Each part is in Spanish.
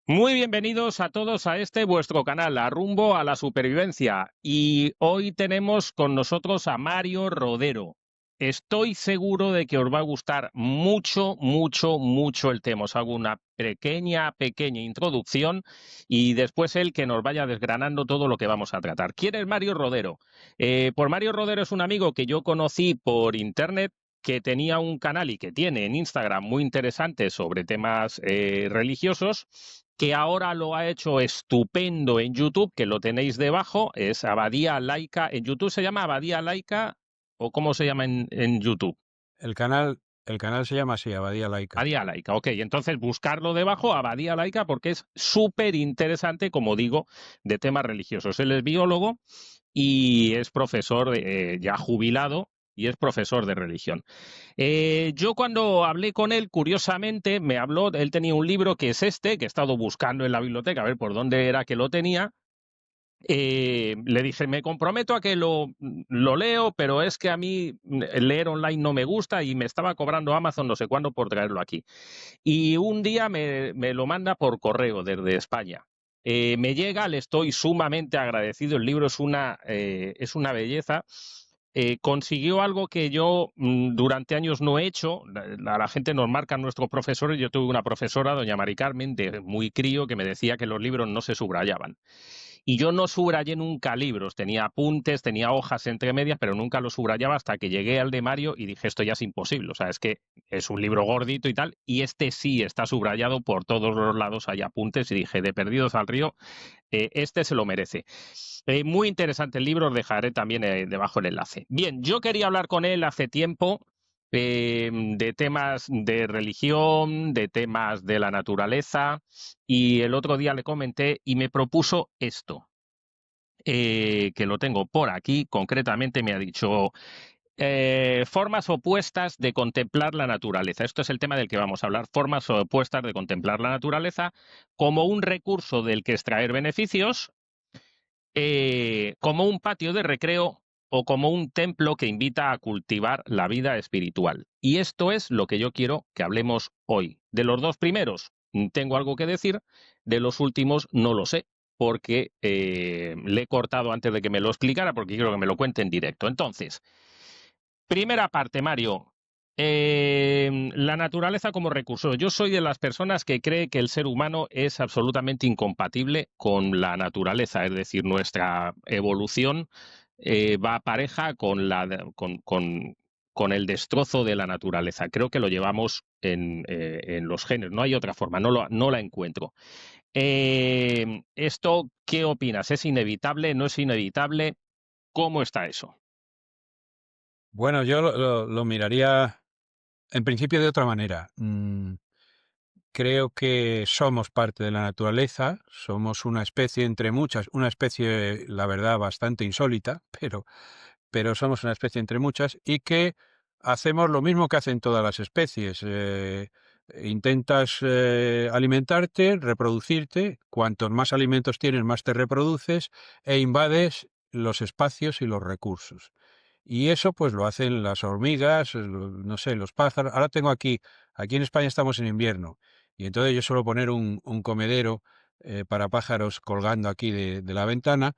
Muy bienvenidos a todos a este vuestro canal, a Rumbo a la Supervivencia. Y hoy tenemos con nosotros a Mario Rodero. Estoy seguro de que os va a gustar mucho, mucho, mucho el tema. Os hago una pequeña introducción y después él que nos vaya desgranando todo lo que vamos a tratar. ¿Quién es Mario Rodero? Por Mario Rodero es un amigo que yo conocí por internet, que tenía un canal y que tiene en Instagram muy interesante sobre temas religiosos, que ahora lo ha hecho estupendo en YouTube, que lo tenéis debajo, es Abadía Laica. ¿En YouTube se llama Abadía Laica o cómo se llama en YouTube? El canal se llama así, Abadía Laica. Abadía Laica, ok. Entonces buscarlo debajo, Abadía Laica, porque es súper interesante, como digo, de temas religiosos. Él es biólogo y es profesor ya jubilado y es profesor de religión. Yo cuando hablé con él, curiosamente, me habló, él tenía un libro que es este, que he estado buscando en la biblioteca, a ver por dónde era que lo tenía. Le dije, me comprometo a que lo leo, pero es que a mí leer online no me gusta y me estaba cobrando Amazon no sé cuándo por traerlo aquí. Y un día me lo manda por correo desde España. Me llega, le estoy sumamente agradecido. El libro es una belleza. Consiguió algo que yo durante años no he hecho. La gente nos marca nuestros profesores. Yo tuve una profesora, doña Mari Carmen, de muy crío, que me decía que los libros no se subrayaban. Y yo no subrayé nunca libros, tenía apuntes, tenía hojas entre medias, pero nunca los subrayaba hasta que llegué al de Mario y dije, esto ya es imposible. O sea, es que es un libro gordito y tal, y este sí está subrayado por todos los lados, hay apuntes, y dije, de Perdidos al Río, este se lo merece. Muy interesante el libro, os dejaré también debajo el enlace. Bien, yo quería hablar con él hace tiempo de temas de religión, de temas de la naturaleza, y el otro día le comenté y me propuso esto, que lo tengo por aquí, concretamente me ha dicho formas opuestas de contemplar la naturaleza. Esto es el tema del que vamos a hablar, formas opuestas de contemplar la naturaleza como un recurso del que extraer beneficios, como un patio de recreo o como un templo que invita a cultivar la vida espiritual. Y esto es lo que yo quiero que hablemos hoy. De los dos primeros tengo algo que decir, de los últimos no lo sé, porque le he cortado antes de que me lo explicara, porque quiero que me lo cuente en directo. Entonces, primera parte, Mario. La naturaleza como recurso. Yo soy de las personas que cree que el ser humano es absolutamente incompatible con la naturaleza, es decir, nuestra evolución va pareja con el destrozo de la naturaleza. Creo que lo llevamos en los genes, no hay otra forma, no la encuentro. ¿Esto qué opinas? ¿Es inevitable? ¿No es inevitable? ¿Cómo está eso? Bueno, yo lo miraría en principio de otra manera. Creo que somos parte de la naturaleza, somos una especie entre muchas, una especie, la verdad, bastante insólita, pero somos una especie entre muchas y que hacemos lo mismo que hacen todas las especies. Intentas alimentarte, reproducirte, cuantos más alimentos tienes, más te reproduces e invades los espacios y los recursos. Y eso pues lo hacen las hormigas, no sé, los pájaros. Ahora tengo aquí en España estamos en invierno y entonces yo suelo poner un comedero para pájaros colgando aquí de la ventana,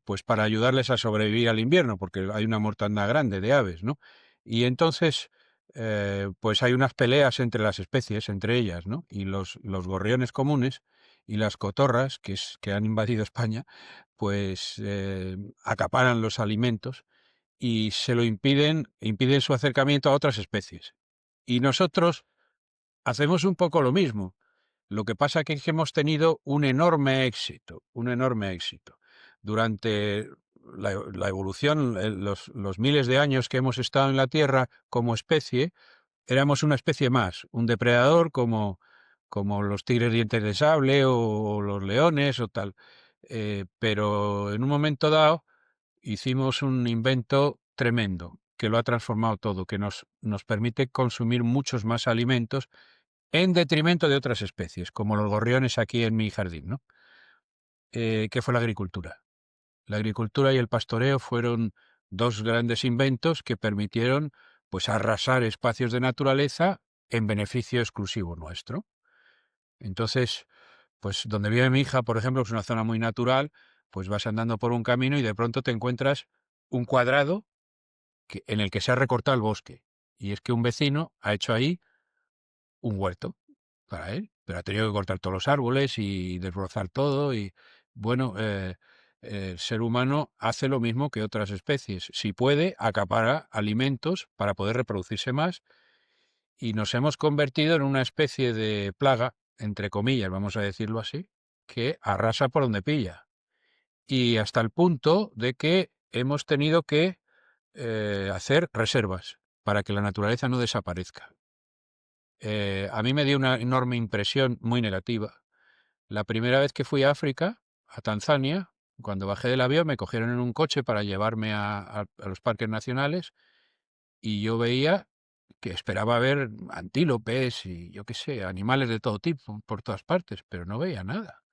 pues para ayudarles a sobrevivir al invierno, porque hay una mortandad grande de aves, ¿no? Y entonces, pues hay unas peleas entre las especies, entre ellas, ¿no? Y los gorriones comunes y las cotorras, que han invadido España, pues acaparan los alimentos y se lo impiden su acercamiento a otras especies. Y nosotros hacemos un poco lo mismo. Lo que pasa que es que hemos tenido un enorme éxito, un enorme éxito. Durante la evolución, los miles de años que hemos estado en la Tierra como especie, éramos una especie más, un depredador como los tigres dientes de sable o los leones o tal. Pero en un momento dado hicimos un invento tremendo que lo ha transformado todo, que nos permite consumir muchos más alimentos en detrimento de otras especies, como los gorriones aquí en mi jardín, ¿no? ¿Qué fue la agricultura? La agricultura y el pastoreo fueron dos grandes inventos que permitieron pues arrasar espacios de naturaleza en beneficio exclusivo nuestro. Entonces, pues donde vive mi hija, por ejemplo, es una zona muy natural, pues vas andando por un camino y de pronto te encuentras un cuadrado en el que se ha recortado el bosque. Y es que un vecino ha hecho ahí un huerto para él, pero ha tenido que cortar todos los árboles y desbrozar todo. Y bueno, el ser humano hace lo mismo que otras especies. Si puede, acapara alimentos para poder reproducirse más, y nos hemos convertido en una especie de plaga, entre comillas, vamos a decirlo así, que arrasa por donde pilla. Y hasta el punto de que hemos tenido que hacer reservas para que la naturaleza no desaparezca. A mí me dio una enorme impresión muy negativa. La primera vez que fui a África, a Tanzania, cuando bajé del avión, me cogieron en un coche para llevarme a los parques nacionales, y yo veía que esperaba ver antílopes y yo qué sé, animales de todo tipo por todas partes, pero no veía nada.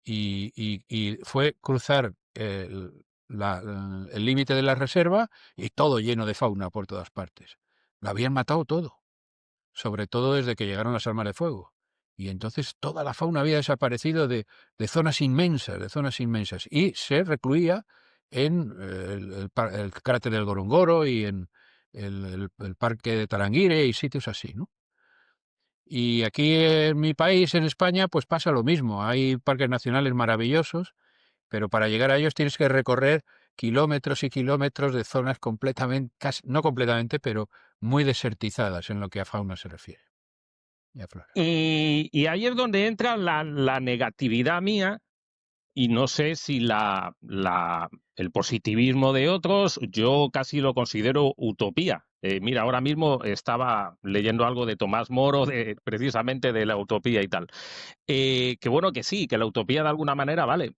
Y fue cruzar el límite de la reserva y todo lleno de fauna por todas partes. Lo habían matado todo, sobre todo desde que llegaron las armas de fuego. Y entonces toda la fauna había desaparecido de zonas inmensas, de zonas inmensas, y se recluía en el cráter del Gorongoro y en el parque de Tarangire y sitios así, ¿no? Y aquí en mi país, en España, pues pasa lo mismo. Hay parques nacionales maravillosos, pero para llegar a ellos tienes que recorrer kilómetros y kilómetros de zonas completamente, no completamente, pero muy desertizadas en lo que a fauna se refiere y a flora. Y ahí es donde entra la negatividad mía, y no sé si el positivismo de otros, yo casi lo considero utopía. Mira, ahora mismo estaba leyendo algo de Tomás Moro, precisamente de la utopía y tal. Que bueno, que sí, que la utopía de alguna manera, vale,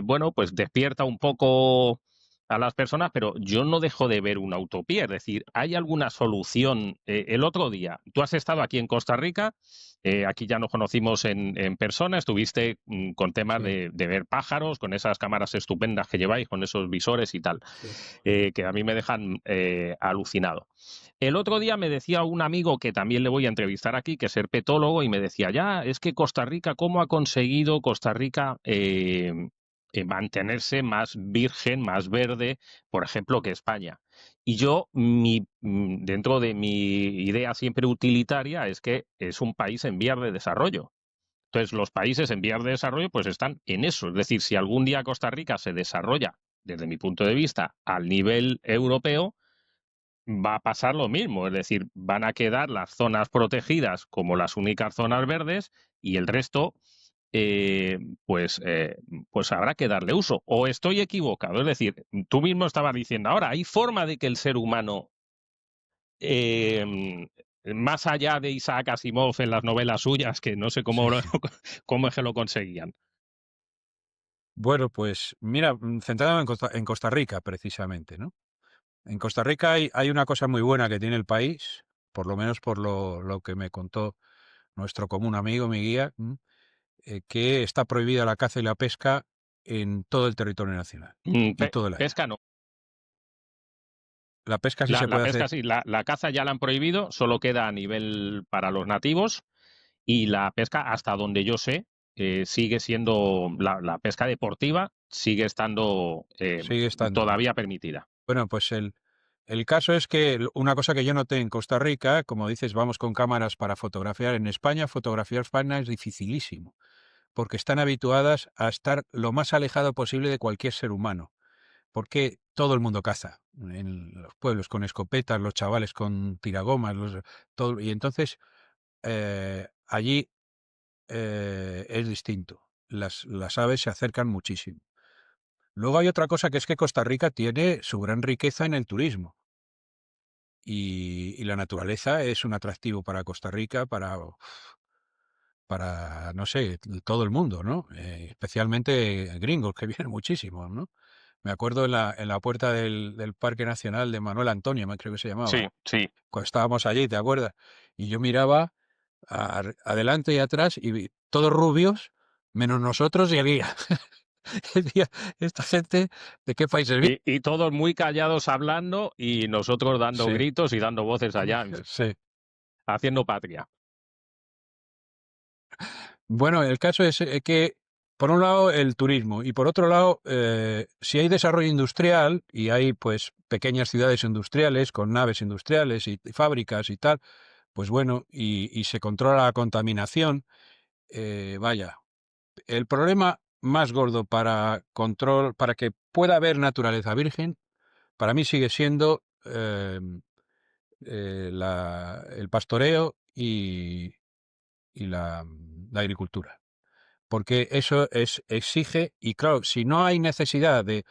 bueno, pues despierta un poco a las personas, pero yo no dejo de ver una utopía. Es decir, ¿hay alguna solución? El otro día, tú has estado aquí en Costa Rica, aquí ya nos conocimos en persona, estuviste con temas Sí, de ver pájaros, con esas cámaras estupendas que lleváis, con esos visores y tal, sí. que a mí me dejan alucinado. El otro día me decía un amigo que también le voy a entrevistar aquí, que es herpetólogo, y me decía, ya, es que Costa Rica, ¿cómo ha conseguido Costa Rica mantenerse más virgen, más verde, por ejemplo, que España? Y yo, dentro de mi idea siempre utilitaria, es que es un país en vías de desarrollo. Entonces, los países en vías de desarrollo pues están en eso. Es decir, si algún día Costa Rica se desarrolla, desde mi punto de vista, al nivel europeo, va a pasar lo mismo, es decir, van a quedar las zonas protegidas como las únicas zonas verdes y el resto, eh, pues, eh, pues habrá que darle uso. O estoy equivocado, es decir, tú mismo estabas diciendo, ahora, ¿hay forma de que el ser humano, más allá de Isaac Asimov en las novelas suyas, que no sé Sí. cómo es que lo conseguían? Bueno, pues mira, centrado en Costa Rica, precisamente, ¿no? En Costa Rica hay una cosa muy buena que tiene el país, por lo menos por lo que me contó nuestro común amigo, mi guía, que está prohibida la caza y la pesca en todo el territorio nacional y todo el año. Pesca no. La pesca sí se La puede pesca hacer. sí, la caza ya la han prohibido, solo queda a nivel para los nativos. Y la pesca, hasta donde yo sé, sigue siendo la pesca deportiva, sigue estando Sigue estando, ¿no? todavía permitida. Bueno, pues el caso es que una cosa que yo noté en Costa Rica, como dices, vamos con cámaras para fotografiar. En España, fotografiar fauna es dificilísimo, porque están habituadas a estar lo más alejado posible de cualquier ser humano, porque todo el mundo caza en los pueblos con escopetas, los chavales con tiragomas, todo, y entonces allí es distinto. Las aves se acercan muchísimo. Luego hay otra cosa, que es que Costa Rica tiene su gran riqueza en el turismo, y la naturaleza es un atractivo para Costa Rica, para no sé, todo el mundo, ¿no? Especialmente gringos, que vienen muchísimos, ¿no? Me acuerdo en la puerta del Parque Nacional de Manuel Antonio, creo que se llamaba, Sí, sí. cuando estábamos allí, ¿te acuerdas? Y yo miraba adelante y atrás y vi todos rubios, menos nosotros y el guía. Decía, esta gente, ¿de qué países viene? Y todos muy callados hablando y nosotros dando Sí, gritos y dando voces allá, sí. haciendo patria. Bueno, el caso es que, por un lado, el turismo y por otro lado, si hay desarrollo industrial y hay pues pequeñas ciudades industriales con naves industriales y fábricas y tal, pues bueno, y se controla la contaminación, vaya, el problema más gordo para control, para que pueda haber naturaleza virgen, para mí sigue siendo el pastoreo y la agricultura. Porque eso exige, y claro, si no hay necesidad de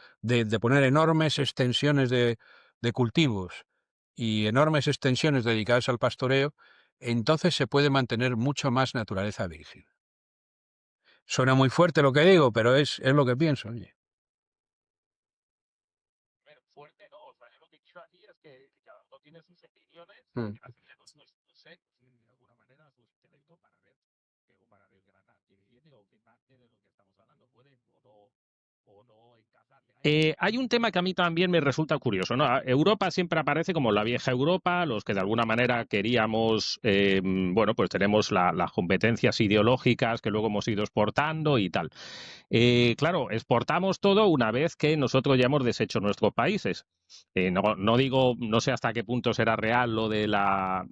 poner enormes extensiones de cultivos y enormes extensiones dedicadas al pastoreo, entonces se puede mantener mucho más naturaleza virgen. Suena muy fuerte lo que digo, pero es lo que pienso, oye. Ver, fuerte no, o sea, yo lo que quiero decir es que cada uno tiene sus opiniones y Mm. que al final no sé, de alguna manera su intelecto para ver o para desgranar qué viene o qué parte de lo que estamos hablando puede o no encajarle. Hay un tema que a mí también me resulta curioso, ¿no? Europa siempre aparece como la vieja Europa, los que de alguna manera queríamos, bueno, pues tenemos las competencias ideológicas que luego hemos ido exportando y tal. Claro, exportamos todo una vez que nosotros ya hemos deshecho nuestros países. No digo, no sé hasta qué punto será real lo de la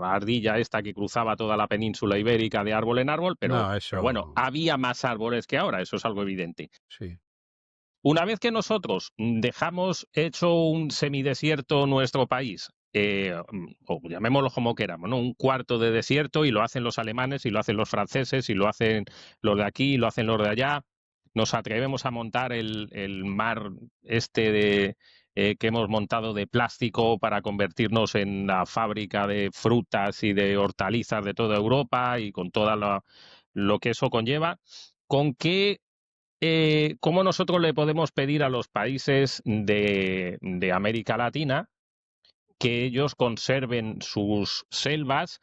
ardilla esta que cruzaba toda la península ibérica de árbol en árbol, No, pero bueno, eso había más árboles que ahora, eso es algo evidente. sí. Una vez que nosotros dejamos hecho un semidesierto nuestro país, o llamémoslo como queramos, ¿no? Un cuarto de desierto y lo hacen los alemanes y lo hacen los franceses y lo hacen los de aquí y lo hacen los de allá, nos atrevemos a montar el mar este que hemos montado de plástico para convertirnos en la fábrica de frutas y de hortalizas de toda Europa y con todo lo que eso conlleva. ¿Con qué ¿Cómo nosotros le podemos pedir a los países de América Latina que ellos conserven sus selvas?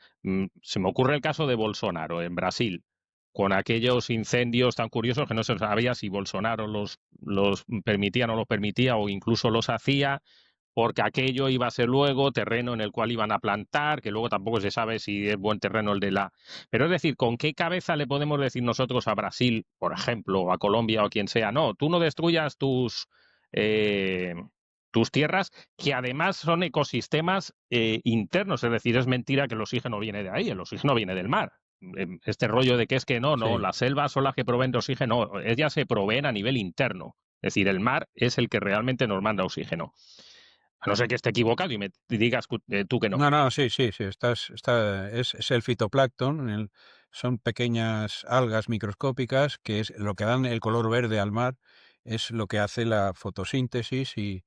Se me ocurre el caso de Bolsonaro en Brasil, con aquellos incendios tan curiosos que no se sabía si Bolsonaro los permitía o no los permitía o incluso los hacía porque aquello iba a ser luego terreno en el cual iban a plantar, que luego tampoco se sabe si es buen terreno el de la... Pero es decir, ¿con qué cabeza le podemos decir nosotros a Brasil, por ejemplo, o a Colombia o a quien sea? No, tú no destruyas tus tierras, que además son ecosistemas internos, es decir, es mentira que el oxígeno viene de ahí, el oxígeno viene del mar. Este rollo de que es que no, Sí. las selvas son las que proveen de oxígeno, ellas se proveen a nivel interno. Es decir, el mar es el que realmente nos manda oxígeno. A no ser que esté equivocado y me digas tú que no. No, no, sí, sí, sí, es el fitoplancton, son pequeñas algas microscópicas que es lo que dan el color verde al mar, es lo que hace la fotosíntesis y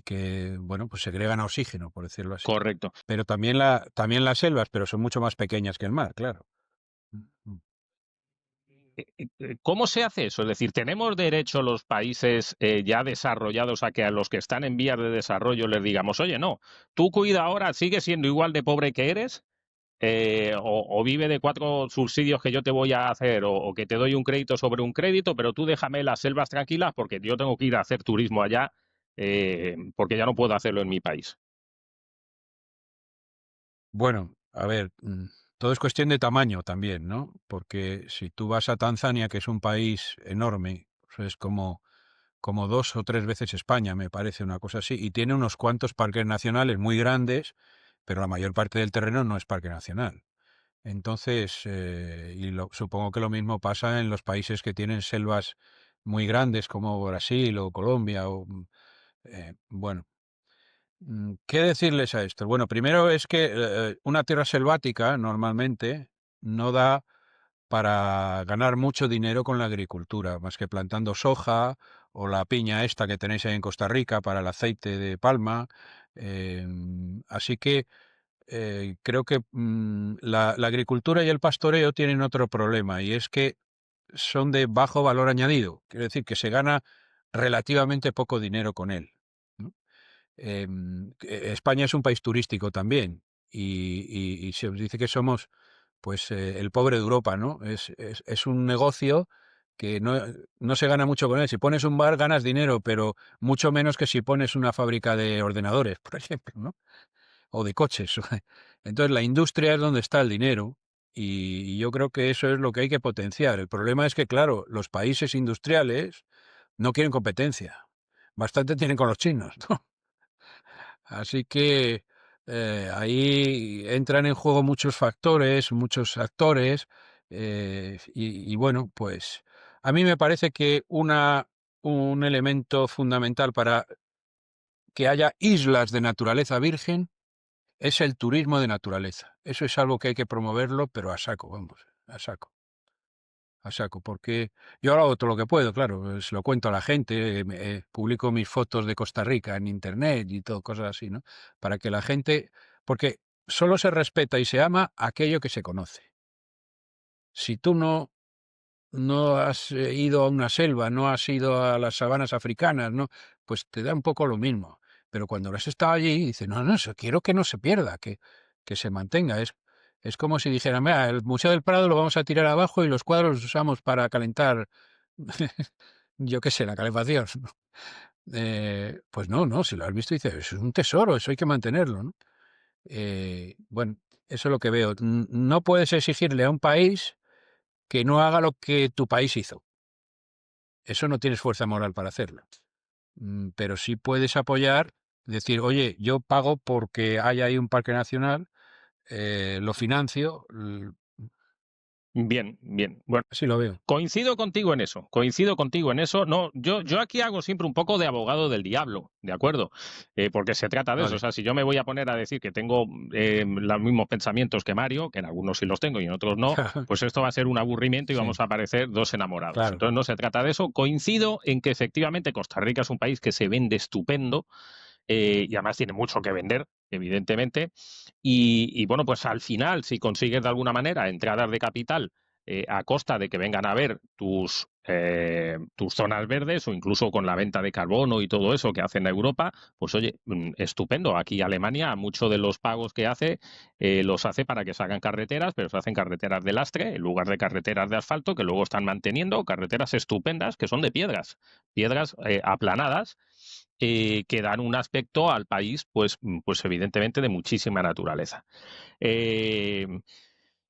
que, bueno, pues segregan oxígeno, por decirlo así. Correcto. Pero también las selvas, pero son mucho más pequeñas que el mar, claro. Mm, mm. ¿Cómo se hace eso? Es decir, ¿tenemos derecho los países ya desarrollados a que a los que están en vías de desarrollo les digamos, oye, no, tú cuida ahora, sigues siendo igual de pobre que eres, o vive de 4 subsidios que yo te voy a hacer, o que te doy un crédito sobre un crédito, pero tú déjame las selvas tranquilas porque yo tengo que ir a hacer turismo allá, porque ya no puedo hacerlo en mi país? Bueno, a ver, todo es cuestión de tamaño también, ¿no? Porque si tú vas a Tanzania, que es un país enorme, pues es como 2 o 3 veces España, me parece una cosa así, y tiene unos cuantos parques nacionales muy grandes, pero la mayor parte del terreno no es parque nacional. Entonces, supongo que lo mismo pasa en los países que tienen selvas muy grandes como Brasil o Colombia bueno, ¿qué decirles a esto? Bueno, primero es que una tierra selvática normalmente no da para ganar mucho dinero con la agricultura, más que plantando soja o la piña esta que tenéis ahí en Costa Rica para el aceite de palma. Así que creo que la agricultura y el pastoreo tienen otro problema y es que son de bajo valor añadido. Quiere decir que se gana relativamente poco dinero con él, ¿no? España es un país turístico también y se dice que somos pues el pobre de Europa, ¿no? Es un negocio que no se gana mucho con él. Si pones un bar ganas dinero, pero mucho menos que si pones una fábrica de ordenadores, por ejemplo, ¿no? O de coches. Entonces la industria es donde está el dinero Y yo creo que eso es lo que hay que potenciar. El problema es que, claro, los países industriales no quieren competencia. Bastante tienen con los chinos, ¿no? Así que ahí entran en juego muchos factores, muchos actores, y bueno, pues a mí me parece que un elemento fundamental para que haya islas de naturaleza virgen es el turismo de naturaleza. Eso es algo que hay que promoverlo, pero a saco, vamos, a saco. A saco, porque yo hago todo lo que puedo, claro, se lo cuento a la gente, publico mis fotos de Costa Rica en internet y todo, cosas así, ¿no? Para que la gente, porque solo se respeta y se ama aquello que se conoce. Si tú no has ido a una selva, no has ido a las sabanas africanas, ¿no? Pues te da un poco lo mismo. Pero cuando has estado allí, dices, no, no, eso quiero que no se pierda, que se mantenga. Es como si dijeran, mira, el Museo del Prado lo vamos a tirar abajo y los cuadros los usamos para calentar, yo qué sé, la calefacción, ¿no? Pues no, no, si lo has visto, dices, eso es un tesoro, eso hay que mantenerlo, ¿no? Bueno, eso es lo que veo. No puedes exigirle a un país que no haga lo que tu país hizo. Eso no tienes fuerza moral para hacerlo. Pero sí puedes apoyar, decir, oye, yo pago porque hay ahí un parque nacional, lo financio, Bien, bien. Bueno, así lo veo. coincido contigo en eso, coincido contigo en eso. No, yo aquí hago siempre un poco de abogado del diablo, ¿de acuerdo? Porque se trata de eso. O Vale. sea, si yo me voy a poner a decir que tengo los mismos pensamientos que Mario, que en algunos sí los tengo y en otros no, pues esto va a ser un aburrimiento y Sí, vamos a parecer dos enamorados. claro. Entonces no se trata de eso. Coincido en que efectivamente Costa Rica es un país que se vende estupendo, y además tiene mucho que vender, evidentemente. Y bueno, pues al final, si consigues de alguna manera entradas de capital a costa de que vengan a ver tus zonas verdes o incluso con la venta de carbono y todo eso que hacen a Europa, pues oye, estupendo. Aquí Alemania, muchos de los pagos que hace, los hace para que se hagan carreteras, pero se hacen carreteras de lastre en lugar de carreteras de asfalto que luego están manteniendo, carreteras estupendas que son de piedras, piedras aplanadas, que dan un aspecto al país, pues evidentemente de muchísima naturaleza. Eh,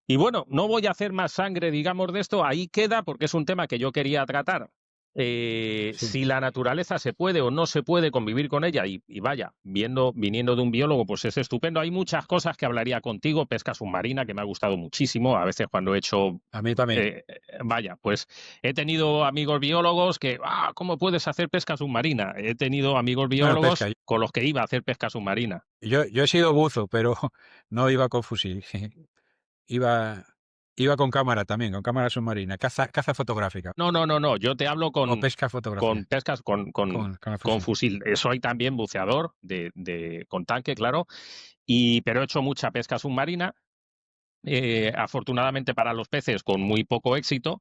y bueno, no voy a hacer más sangre, digamos, de esto, ahí queda porque es un tema que yo quería tratar. Sí. Si la naturaleza se puede o no se puede convivir con ella, y vaya, viniendo de un biólogo, pues es estupendo. Hay muchas cosas que hablaría contigo, pesca submarina, que me ha gustado muchísimo, a veces cuando he hecho A mí también. vaya, pues he tenido amigos biólogos que, ¿cómo puedes hacer pesca submarina? He tenido amigos Bueno, biólogos pesca. con los que iba a hacer pesca submarina. Yo he sido buzo, pero no iba con fusil. Iba, iba con cámara también, con cámara submarina, caza fotográfica No, no, no, no. Yo te hablo o con, pesca con fotográfica pescas con el con fusil. fusil. Soy también buceador con tanque, claro, pero he hecho mucha pesca submarina. Afortunadamente para los peces con muy poco éxito,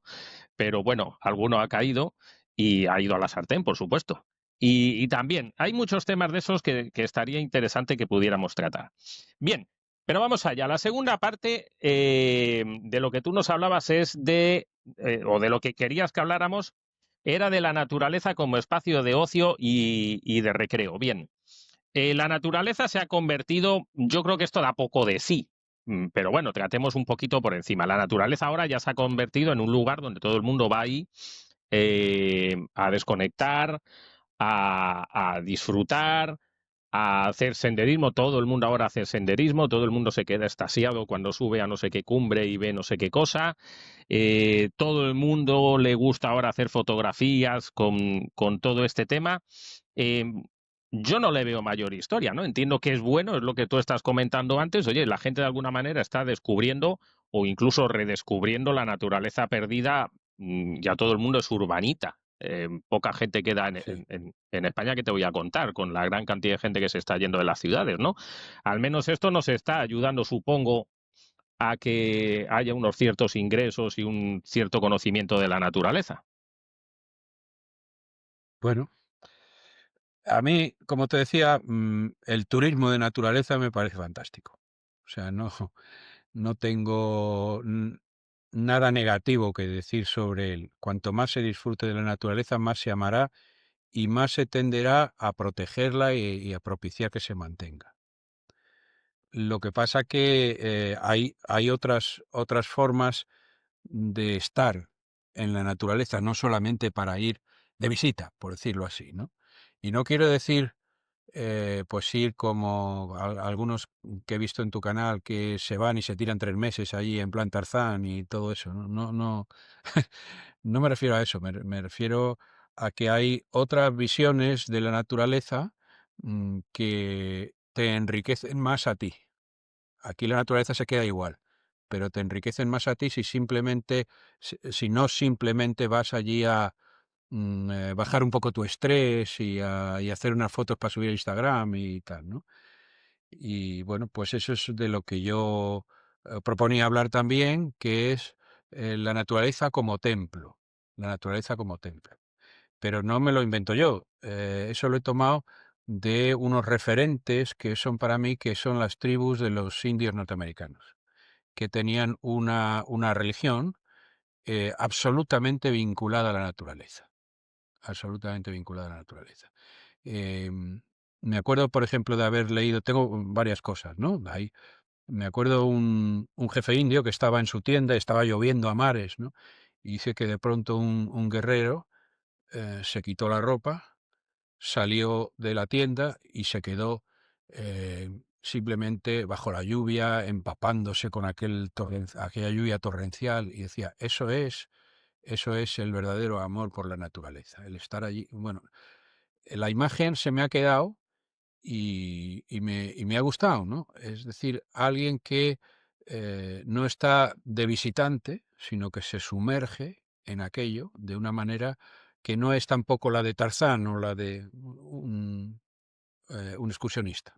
pero bueno, alguno ha caído y ha ido a la sartén, por supuesto. Y también hay muchos temas de esos que estaría interesante que pudiéramos tratar. Bien, pero vamos allá. La segunda parte de lo que tú nos hablabas o de lo que querías que habláramos, era de la naturaleza como espacio de ocio y de recreo. Bien, la naturaleza se ha convertido, yo creo que esto da poco de sí, pero bueno, tratemos un poquito por encima. La naturaleza ahora ya se ha convertido en un lugar donde todo el mundo va ahí a desconectar, a disfrutar, a hacer senderismo. Todo el mundo ahora hace senderismo, todo el mundo se queda extasiado cuando sube a no sé qué cumbre y ve no sé qué cosa. Todo el mundo le gusta ahora hacer fotografías con todo este tema. Eh, yo no le veo mayor historia, ¿no? Entiendo que es bueno, es lo que tú estás comentando antes. Oye, la gente de alguna manera está descubriendo o incluso redescubriendo la naturaleza perdida. Ya todo el mundo es urbanita. Poca gente queda Sí. en España, que te voy a contar, con la gran cantidad de gente que se está yendo de las ciudades, ¿no? Al menos esto nos está ayudando, supongo, a que haya unos ciertos ingresos y un cierto conocimiento de la naturaleza. Bueno, a mí, como te decía, el turismo de naturaleza me parece fantástico. O sea, no tengo nada negativo que decir sobre él. Cuanto más se disfrute de la naturaleza, más se amará y más se tenderá a protegerla y a propiciar que se mantenga. Lo que pasa que hay otras formas de estar en la naturaleza, no solamente para ir de visita, por decirlo así, ¿no? Y no quiero decir, pues ir como algunos que he visto en tu canal que se van y se tiran 3 meses allí en plan Tarzán y todo eso. No, no, no, no me refiero a eso. Me refiero a que hay otras visiones de la naturaleza que te enriquecen más a ti. Aquí la naturaleza se queda igual, pero te enriquecen más a ti si no simplemente vas allí a bajar un poco tu estrés y hacer unas fotos para subir a Instagram y tal, ¿no? Y bueno, pues eso es de lo que yo proponía hablar también, que es la naturaleza como templo, la naturaleza como templo. Pero no me lo invento yo, eso lo he tomado de unos referentes que son para mí, que son las tribus de los indios norteamericanos, que tenían una religión absolutamente vinculada a la naturaleza, absolutamente vinculada a la naturaleza. Em, Me acuerdo, por ejemplo, de haber leído, tengo varias cosas, ¿no? Ahí, me acuerdo un jefe indio que estaba en su tienda, estaba lloviendo a mares, ¿no? Y dice que de pronto un guerrero se quitó la ropa, salió de la tienda y se quedó simplemente bajo la lluvia, empapándose con aquella lluvia torrencial, y decía, eso es el verdadero amor por la naturaleza, el estar allí. Bueno, la imagen se me ha quedado y me ha gustado, ¿no? Es decir, alguien que no está de visitante, sino que se sumerge en aquello de una manera que no es tampoco la de Tarzán o la de un excursionista.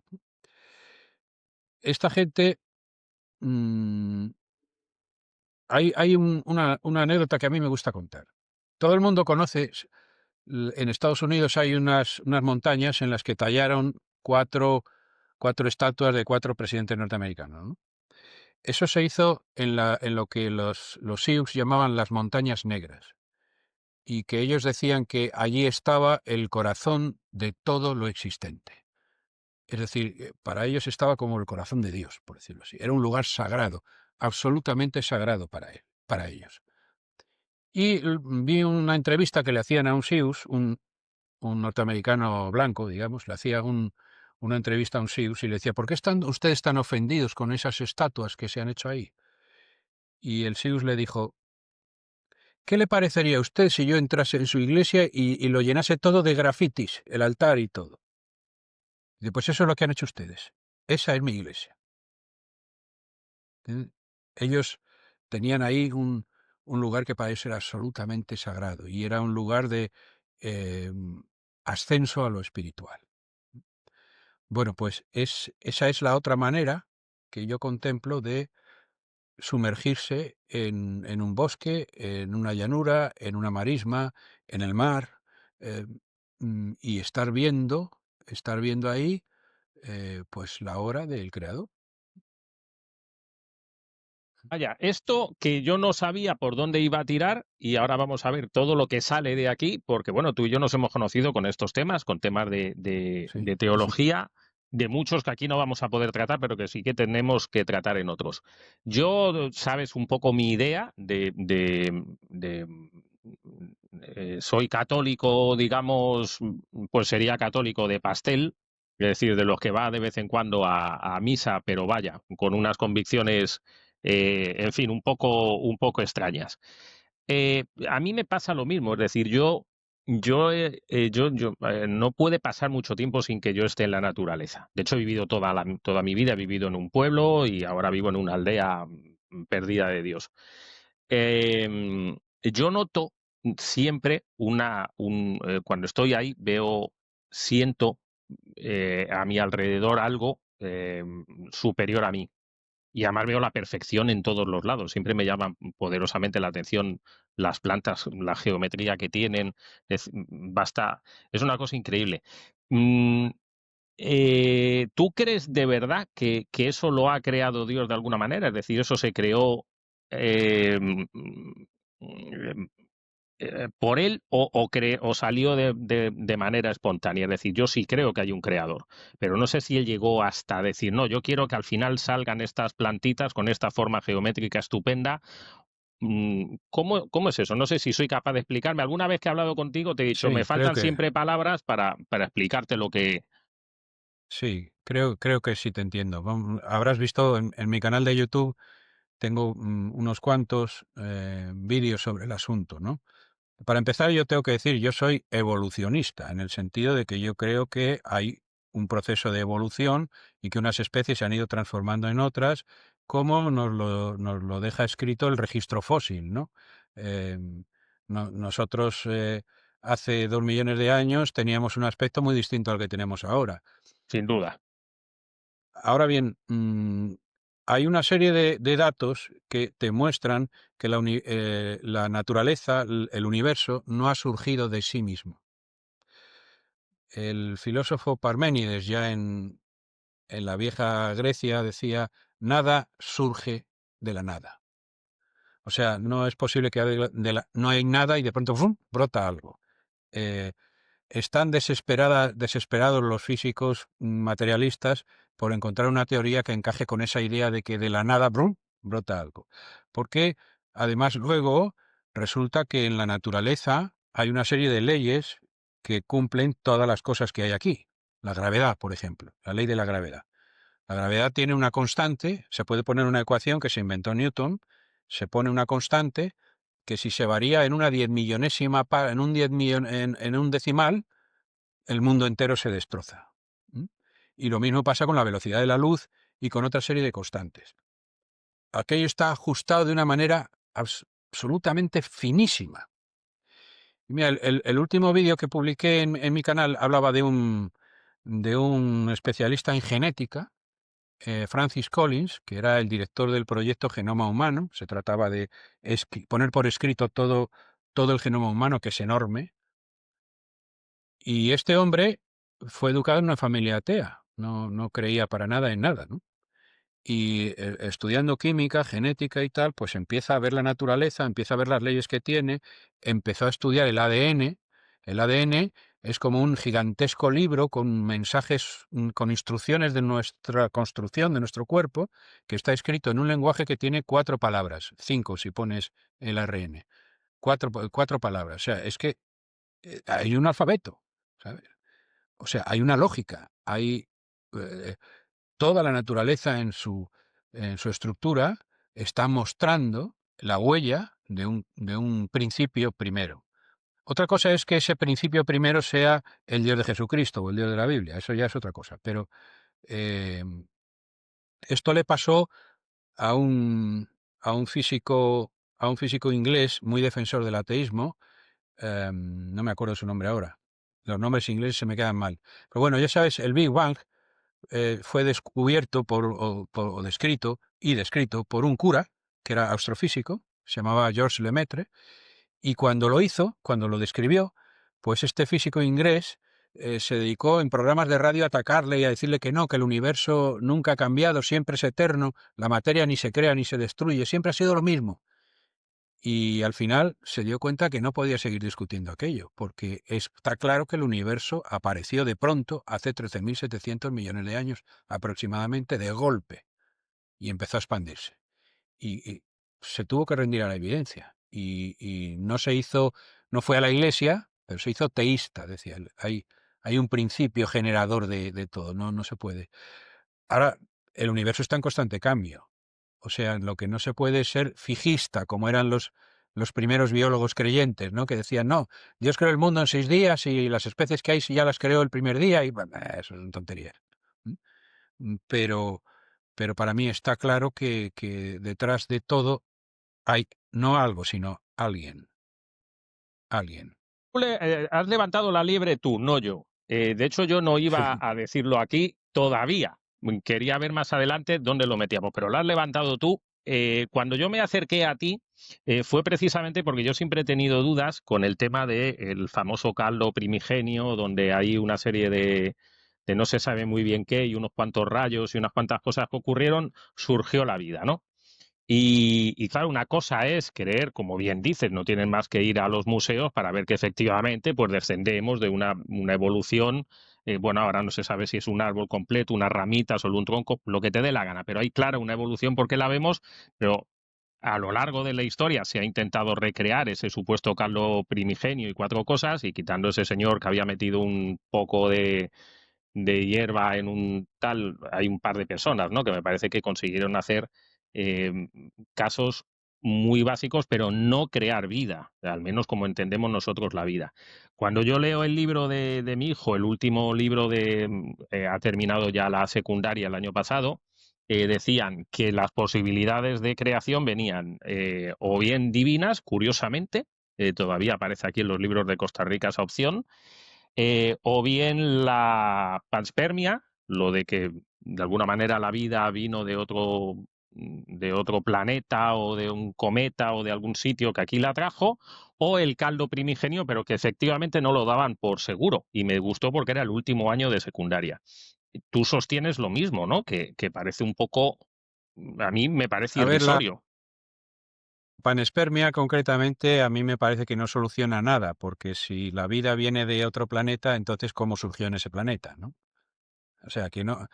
Esta gente, mm, hay una anécdota que a mí me gusta contar. Todo el mundo conoce, en Estados Unidos hay unas montañas en las que tallaron cuatro estatuas de 4 presidentes norteamericanos, ¿no? Eso se hizo en lo que los Sioux llamaban las Montañas Negras, y que ellos decían que allí estaba el corazón de todo lo existente. Es decir, para ellos estaba como el corazón de Dios, por decirlo así. Era un lugar sagrado, absolutamente sagrado para ellos. Y vi una entrevista que le hacían a un Sioux, un norteamericano blanco, digamos, le hacía una entrevista a un Sioux y le decía, ¿por qué están ustedes tan ofendidos con esas estatuas que se han hecho ahí? Y el Sioux le dijo, ¿qué le parecería a usted si yo entrase en su iglesia y lo llenase todo de grafitis, el altar y todo? Y dice, pues eso es lo que han hecho ustedes. Esa es mi iglesia. Ellos tenían ahí un lugar que para ellos era absolutamente sagrado y era un lugar de eh, ascenso a lo espiritual. Bueno, pues esa es la otra manera que yo contemplo de sumergirse en un bosque, en una llanura, en una marisma, en el mar, eh, y estar viendo ahí, pues la obra del creador. Vaya, esto que yo no sabía por dónde iba a tirar y ahora vamos a ver todo lo que sale de aquí, porque bueno, tú y yo nos hemos conocido con estos temas, con temas Sí, de teología, de muchos que aquí no vamos a poder tratar, pero que sí que tenemos que tratar en otros. Yo, sabes un poco mi idea soy católico, digamos, pues sería católico de pastel, es decir, de los que va de vez en cuando a misa, pero vaya, con unas convicciones en fin, un poco extrañas. A mí me pasa lo mismo, es decir, no puede pasar mucho tiempo sin que yo esté en la naturaleza. De hecho, he vivido toda mi vida, he vivido en un pueblo y ahora vivo en una aldea perdida de Dios. Yo noto siempre cuando estoy ahí, siento a mi alrededor algo superior a mí y además veo la perfección en todos los lados. Siempre me llaman poderosamente la atención las plantas, la geometría que tienen. Es una cosa increíble. Mm, ¿Tú crees de verdad que eso lo ha creado Dios de alguna manera? Es decir, eso se creó eh, por él o salió de manera espontánea. Es decir, yo sí creo que hay un creador, pero no sé si él llegó hasta decir, no, yo quiero que al final salgan estas plantitas con esta forma geométrica estupenda. ¿Cómo es eso? No sé si soy capaz de explicarme. Alguna vez que he hablado contigo te he dicho, me Sí, creo faltan que siempre palabras para explicarte lo que... sí, creo que sí te entiendo. Habrás visto en mi canal de YouTube, tengo unos cuantos vídeos sobre el asunto, ¿no? Para empezar, yo tengo que decir, yo soy evolucionista, en el sentido de que yo creo que hay un proceso de evolución y que unas especies se han ido transformando en otras, como nos lo deja escrito el registro fósil, ¿no? Eh, nosotros hace 2 millones de años teníamos un aspecto muy distinto al que tenemos ahora. Sin duda. Ahora bien, hay una serie de datos que te muestran que la naturaleza, el universo, no ha surgido de sí mismo. El filósofo Parménides, ya en la vieja Grecia, decía, nada surge de la nada. O sea, no es posible que no hay nada y de pronto ¡fum!, brota algo. Eh, Están desesperados los físicos materialistas por encontrar una teoría que encaje con esa idea de que de la nada ¡brum!, brota algo. Porque además luego resulta que en la naturaleza hay una serie de leyes que cumplen todas las cosas que hay aquí. La gravedad, por ejemplo, la ley de la gravedad. La gravedad tiene una constante, se puede poner una ecuación que se inventó Newton, se pone una constante que si se varía en una 10 millonésima, en un decimal, el mundo entero se destroza. ¿Mm? Y lo mismo pasa con la velocidad de la luz y con otra serie de constantes. Aquello está ajustado de una manera absolutamente finísima. Y mira, el último vídeo que publiqué en mi canal hablaba de un especialista en genética, Francis Collins, que era el director del proyecto Genoma Humano. Se trataba de poner por escrito todo el genoma humano, que es enorme. Y este hombre fue educado en una familia atea, no creía para nada en nada, ¿no? Y estudiando química, genética y tal, pues empieza a ver la naturaleza, empieza a ver las leyes que tiene, empezó a estudiar el ADN. El ADN es como un gigantesco libro con mensajes, con instrucciones de nuestra construcción, de nuestro cuerpo, que está escrito en un lenguaje que tiene 4 palabras, 5 si pones el ARN, cuatro palabras. O sea, es que hay un alfabeto, ¿sabes? O sea, hay una lógica, hay eh, toda la naturaleza en su estructura está mostrando la huella de un principio primero. Otra cosa es que ese principio primero sea el Dios de Jesucristo o el Dios de la Biblia, eso ya es otra cosa. Pero eh, esto le pasó a un, a un físico inglés muy defensor del ateísmo, no me acuerdo su nombre ahora. Los nombres ingleses se me quedan mal. Pero bueno, ya sabes, el Big Bang fue descubierto o descrito y descrito por un cura que era astrofísico, se llamaba George Lemaitre, y cuando lo hizo, cuando lo describió, pues este físico inglés se dedicó en programas de radio a atacarle y a decirle que no, que el universo nunca ha cambiado, siempre es eterno, la materia ni se crea ni se destruye, siempre ha sido lo mismo. Y al final se dio cuenta que no podía seguir discutiendo aquello, porque está claro que el universo apareció de pronto hace 13.700 millones de años aproximadamente, de golpe, y empezó a expandirse. Y se tuvo que rendir a la evidencia. Y no fue a la iglesia, pero se hizo teísta, decía él. Hay un principio generador de todo, no se puede. Ahora, el universo está en constante cambio. O sea, lo que no se puede es ser fijista, como eran los primeros biólogos creyentes, ¿no? Que decían, no, Dios creó el mundo en 6 días y las especies que hay ya las creó el primer día, y bueno, eso son tonterías. ¿Mm? Pero, pero para mí está claro que detrás de todo hay no algo, sino alguien. Alguien. Has levantado la liebre tú, no yo. De hecho, yo no iba a decirlo aquí todavía. Quería ver más adelante dónde lo metíamos, pero lo has levantado tú. Cuando yo me acerqué a ti, fue precisamente porque yo siempre he tenido dudas con el tema del famoso caldo primigenio, donde hay una serie de no se sabe muy bien qué y unos cuantos rayos y unas cuantas cosas que ocurrieron, surgió la vida, ¿no? Y claro, una cosa es creer, como bien dices, no tienen más que ir a los museos para ver que efectivamente pues descendemos de una evolución. Bueno, ahora no se sabe si es un árbol completo, unas ramitas, solo un tronco, lo que te dé la gana, pero hay clara una evolución porque la vemos, pero a lo largo de la historia se ha intentado recrear ese supuesto caldo primigenio y cuatro cosas, y quitando ese señor que había metido un poco de hierba en un tal, hay un par de personas, ¿no? Que me parece que consiguieron hacer eh, casos muy básicos, pero no crear vida, al menos como entendemos nosotros la vida. Cuando yo leo el libro de mi hijo, el último libro ha terminado ya la secundaria el año pasado, decían que las posibilidades de creación venían o bien divinas, curiosamente, todavía aparece aquí en los libros de Costa Rica esa opción, o bien la panspermia, lo de que de alguna manera la vida vino de otro planeta o de un cometa o de algún sitio que aquí la trajo, o el caldo primigenio, pero que efectivamente no lo daban por seguro. Y me gustó porque era el último año de secundaria. Tú sostienes lo mismo, ¿no? Que parece un poco, a mí me parece A ver, la irrisorio. panespermia concretamente a mí me parece que no soluciona nada, porque si la vida viene de otro planeta, entonces ¿cómo surgió en ese planeta, no? O sea, que no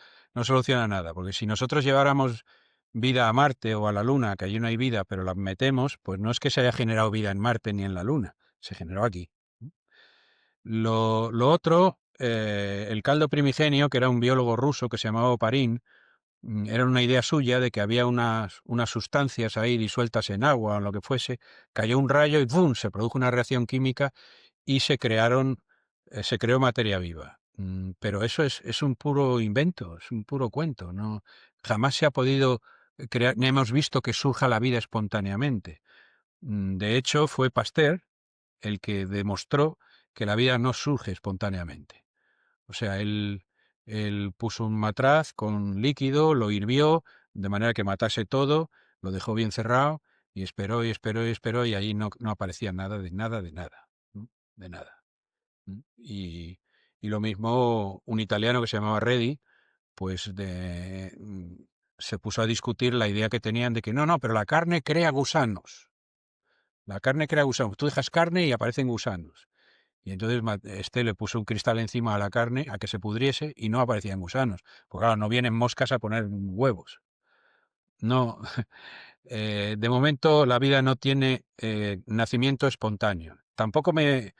soluciona nada, porque si nosotros lleváramos vida a Marte o a la Luna, que allí no hay vida, pero la metemos, pues no es que se haya generado vida en Marte ni en la Luna, se generó aquí. Lo otro, el caldo primigenio, que era un biólogo ruso que se llamaba Oparin, era una idea suya de que había unas sustancias ahí disueltas en agua o en lo que fuese, cayó un rayo y ¡bum! Se produjo una reacción química y se creó materia viva. Pero eso es un puro invento, es un puro cuento. No, jamás se ha podido crear, ni hemos visto que surja la vida espontáneamente. De hecho, fue Pasteur el que demostró que la vida no surge espontáneamente. O sea, él puso un matraz con líquido, lo hirvió de manera que matase todo, lo dejó bien cerrado y esperó y esperó y esperó y ahí no aparecía nada de nada de nada, ¿no? De nada. Y lo mismo un italiano que se llamaba Redi, pues se puso a discutir la idea que tenían de que no, pero la carne crea gusanos. La carne crea gusanos. Tú dejas carne y aparecen gusanos. Y entonces este le puso un cristal encima a la carne a que se pudriese y no aparecían gusanos. Porque claro, no vienen moscas a poner huevos. No, de momento la vida no tiene nacimiento espontáneo. Tampoco me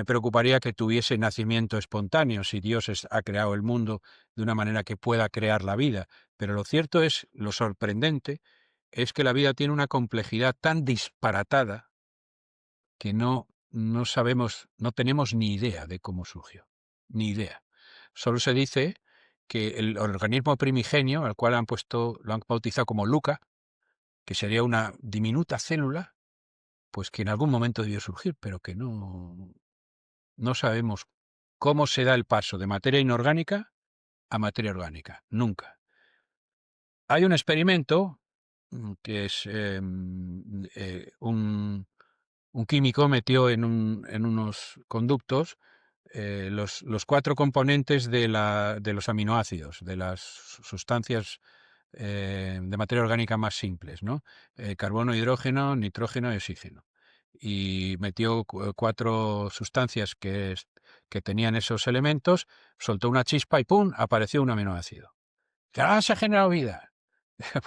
preocuparía que tuviese nacimiento espontáneo si Dios ha creado el mundo de una manera que pueda crear la vida. Pero lo cierto es, lo sorprendente, es que la vida tiene una complejidad tan disparatada que no sabemos, no tenemos ni idea de cómo surgió. Ni idea. Solo se dice que el organismo primigenio, al cual lo han bautizado como Luca, que sería una diminuta célula, pues que en algún momento debió surgir, pero que no sabemos cómo se da el paso de materia inorgánica a materia orgánica. Nunca. Hay un experimento que es un químico metió en unos conductos los cuatro componentes de los aminoácidos, de las sustancias de materia orgánica más simples, ¿no? Carbono, hidrógeno, nitrógeno y oxígeno. Y metió cuatro sustancias que tenían esos elementos, soltó una chispa y ¡pum! Apareció un aminoácido. ¡Ah, se ha generado vida!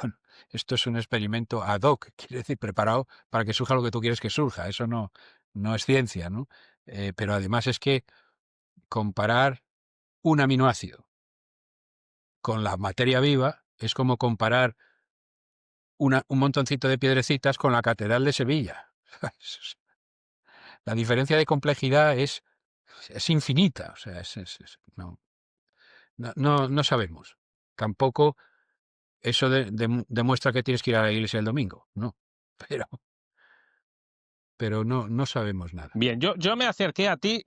Bueno, esto es un experimento ad hoc, quiere decir, preparado para que surja lo que tú quieres que surja. Eso no es ciencia, ¿no? Pero además es que comparar un aminoácido con la materia viva es como comparar un montoncito de piedrecitas con la Catedral de Sevilla. La diferencia de complejidad es infinita. O sea, no sabemos. Tampoco eso demuestra que tienes que ir a la iglesia el domingo. No. Pero, pero no sabemos nada. Bien, yo me acerqué a ti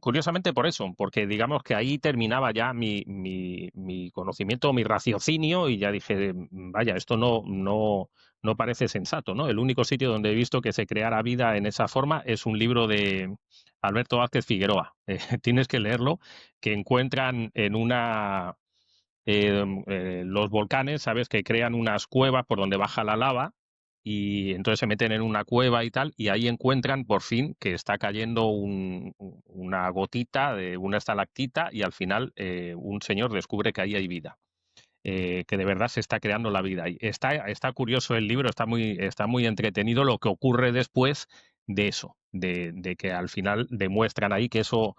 curiosamente por eso, porque digamos que ahí terminaba ya mi conocimiento, mi raciocinio, y ya dije, vaya, esto no parece sensato, ¿no? El único sitio donde he visto que se creara vida en esa forma es un libro de Alberto Vázquez Figueroa. Tienes que leerlo, que encuentran en los volcanes, ¿sabes? Que crean unas cuevas por donde baja la lava y entonces se meten en una cueva y tal, y ahí encuentran por fin que está cayendo una gotita de una estalactita y al final un señor descubre que ahí hay vida, que de verdad se está creando la vida. Y está curioso el libro, está muy entretenido lo que ocurre después de eso, de que al final demuestran ahí que eso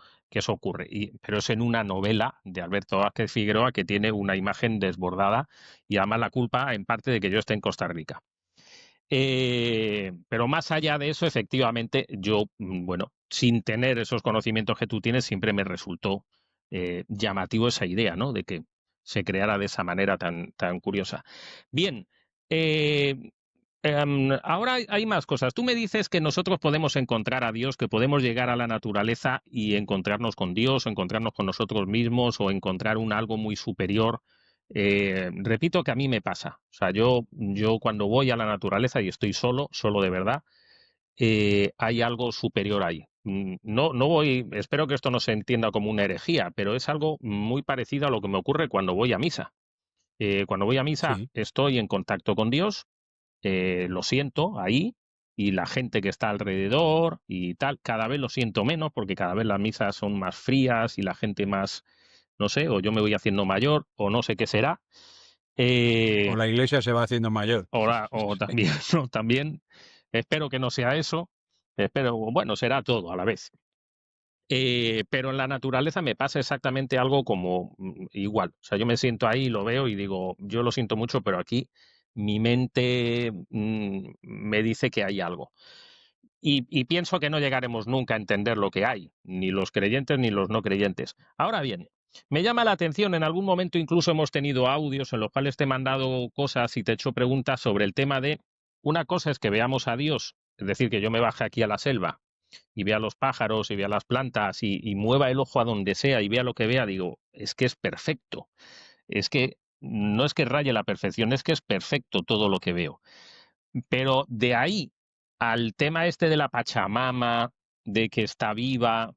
ocurre. Pero es en una novela de Alberto Vázquez Figueroa que tiene una imagen desbordada y además la culpa en parte de que yo esté en Costa Rica. Pero más allá de eso, efectivamente, yo, bueno, sin tener esos conocimientos que tú tienes, siempre me resultó llamativo esa idea, ¿no? De que se creara de esa manera tan curiosa. Bien, eh, ahora hay más cosas. Tú me dices que nosotros podemos encontrar a Dios, que podemos llegar a la naturaleza y encontrarnos con Dios, o encontrarnos con nosotros mismos, o encontrar un algo muy superior. Repito que a mí me pasa. O sea, yo cuando voy a la naturaleza y estoy solo, solo de verdad, hay algo superior ahí. No, no voy, espero que esto no se entienda como una herejía, pero es algo muy parecido a lo que me ocurre cuando voy a misa. Cuando voy a misa Sí. estoy en contacto con Dios, lo siento ahí, y la gente que está alrededor y tal, cada vez lo siento menos porque cada vez las misas son más frías y la gente más, no sé, o yo me voy haciendo mayor o no sé qué será. O Eh, la iglesia se va haciendo mayor. o Sí. también, no, también espero que no sea eso, espero, bueno, será todo a la vez. Pero en la naturaleza me pasa exactamente algo como igual. O sea, yo me siento ahí, lo veo y digo, yo lo siento mucho, pero aquí mi mente me dice que hay algo. Y pienso que no llegaremos nunca a entender lo que hay, ni los creyentes ni los no creyentes. Ahora bien, me llama la atención, en algún momento incluso hemos tenido audios en los cuales te he mandado cosas y te he hecho preguntas sobre el tema de, una cosa es que veamos a Dios, es decir, que yo me baje aquí a la selva y vea los pájaros y vea las plantas y mueva el ojo a donde sea y vea lo que vea, digo, es que es perfecto. Es que no es que raye la perfección, es que es perfecto todo lo que veo. Pero de ahí al tema este de la Pachamama, de que está viva,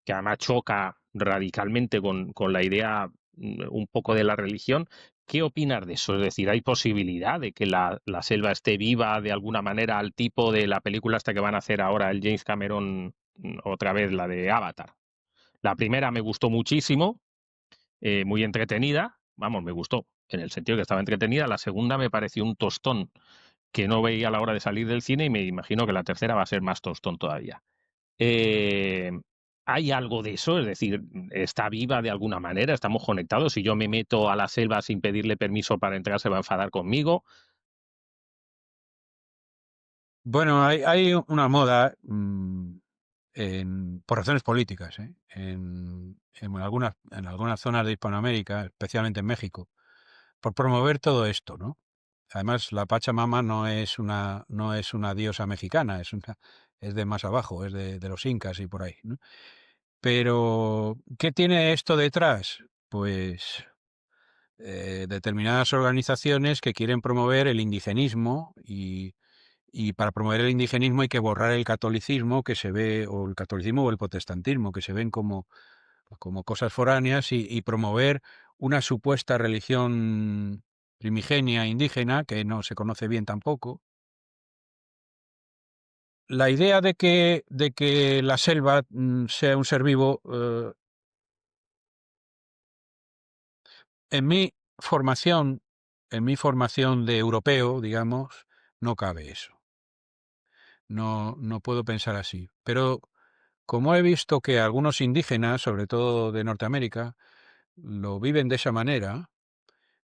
que además choca radicalmente con la idea un poco de la religión, ¿qué opinas de eso? Es decir, ¿hay posibilidad de que la selva esté viva de alguna manera al tipo de la película hasta que van a hacer ahora el James Cameron, otra vez la de Avatar? La primera me gustó muchísimo, muy entretenida, vamos, me gustó, en el sentido que estaba entretenida. La segunda me pareció un tostón que no veía a la hora de salir del cine y me imagino que la tercera va a ser más tostón todavía. Eh, ¿Hay algo de eso? Es decir, ¿está viva de alguna manera? ¿Estamos conectados? Si yo me meto a la selva sin pedirle permiso para entrar, ¿se va a enfadar conmigo? Bueno, hay una moda por razones políticas, ¿eh? En algunas zonas de Hispanoamérica, especialmente en México, por promover todo esto, ¿no? Además, la Pachamama no es una diosa mexicana, es de más abajo, es de los incas y por ahí, ¿no? Pero, ¿qué tiene esto detrás? Pues determinadas organizaciones que quieren promover el indigenismo y para promover el indigenismo hay que borrar el catolicismo que se ve, o el catolicismo o el protestantismo, que se ven como cosas foráneas y promover una supuesta religión primigenia indígena que no se conoce bien tampoco. La idea de que la selva sea un ser vivo, en mi formación, en mi formación de europeo, digamos, no cabe eso. No, no puedo pensar así. Pero como he visto que algunos indígenas, sobre todo de Norteamérica, lo viven de esa manera,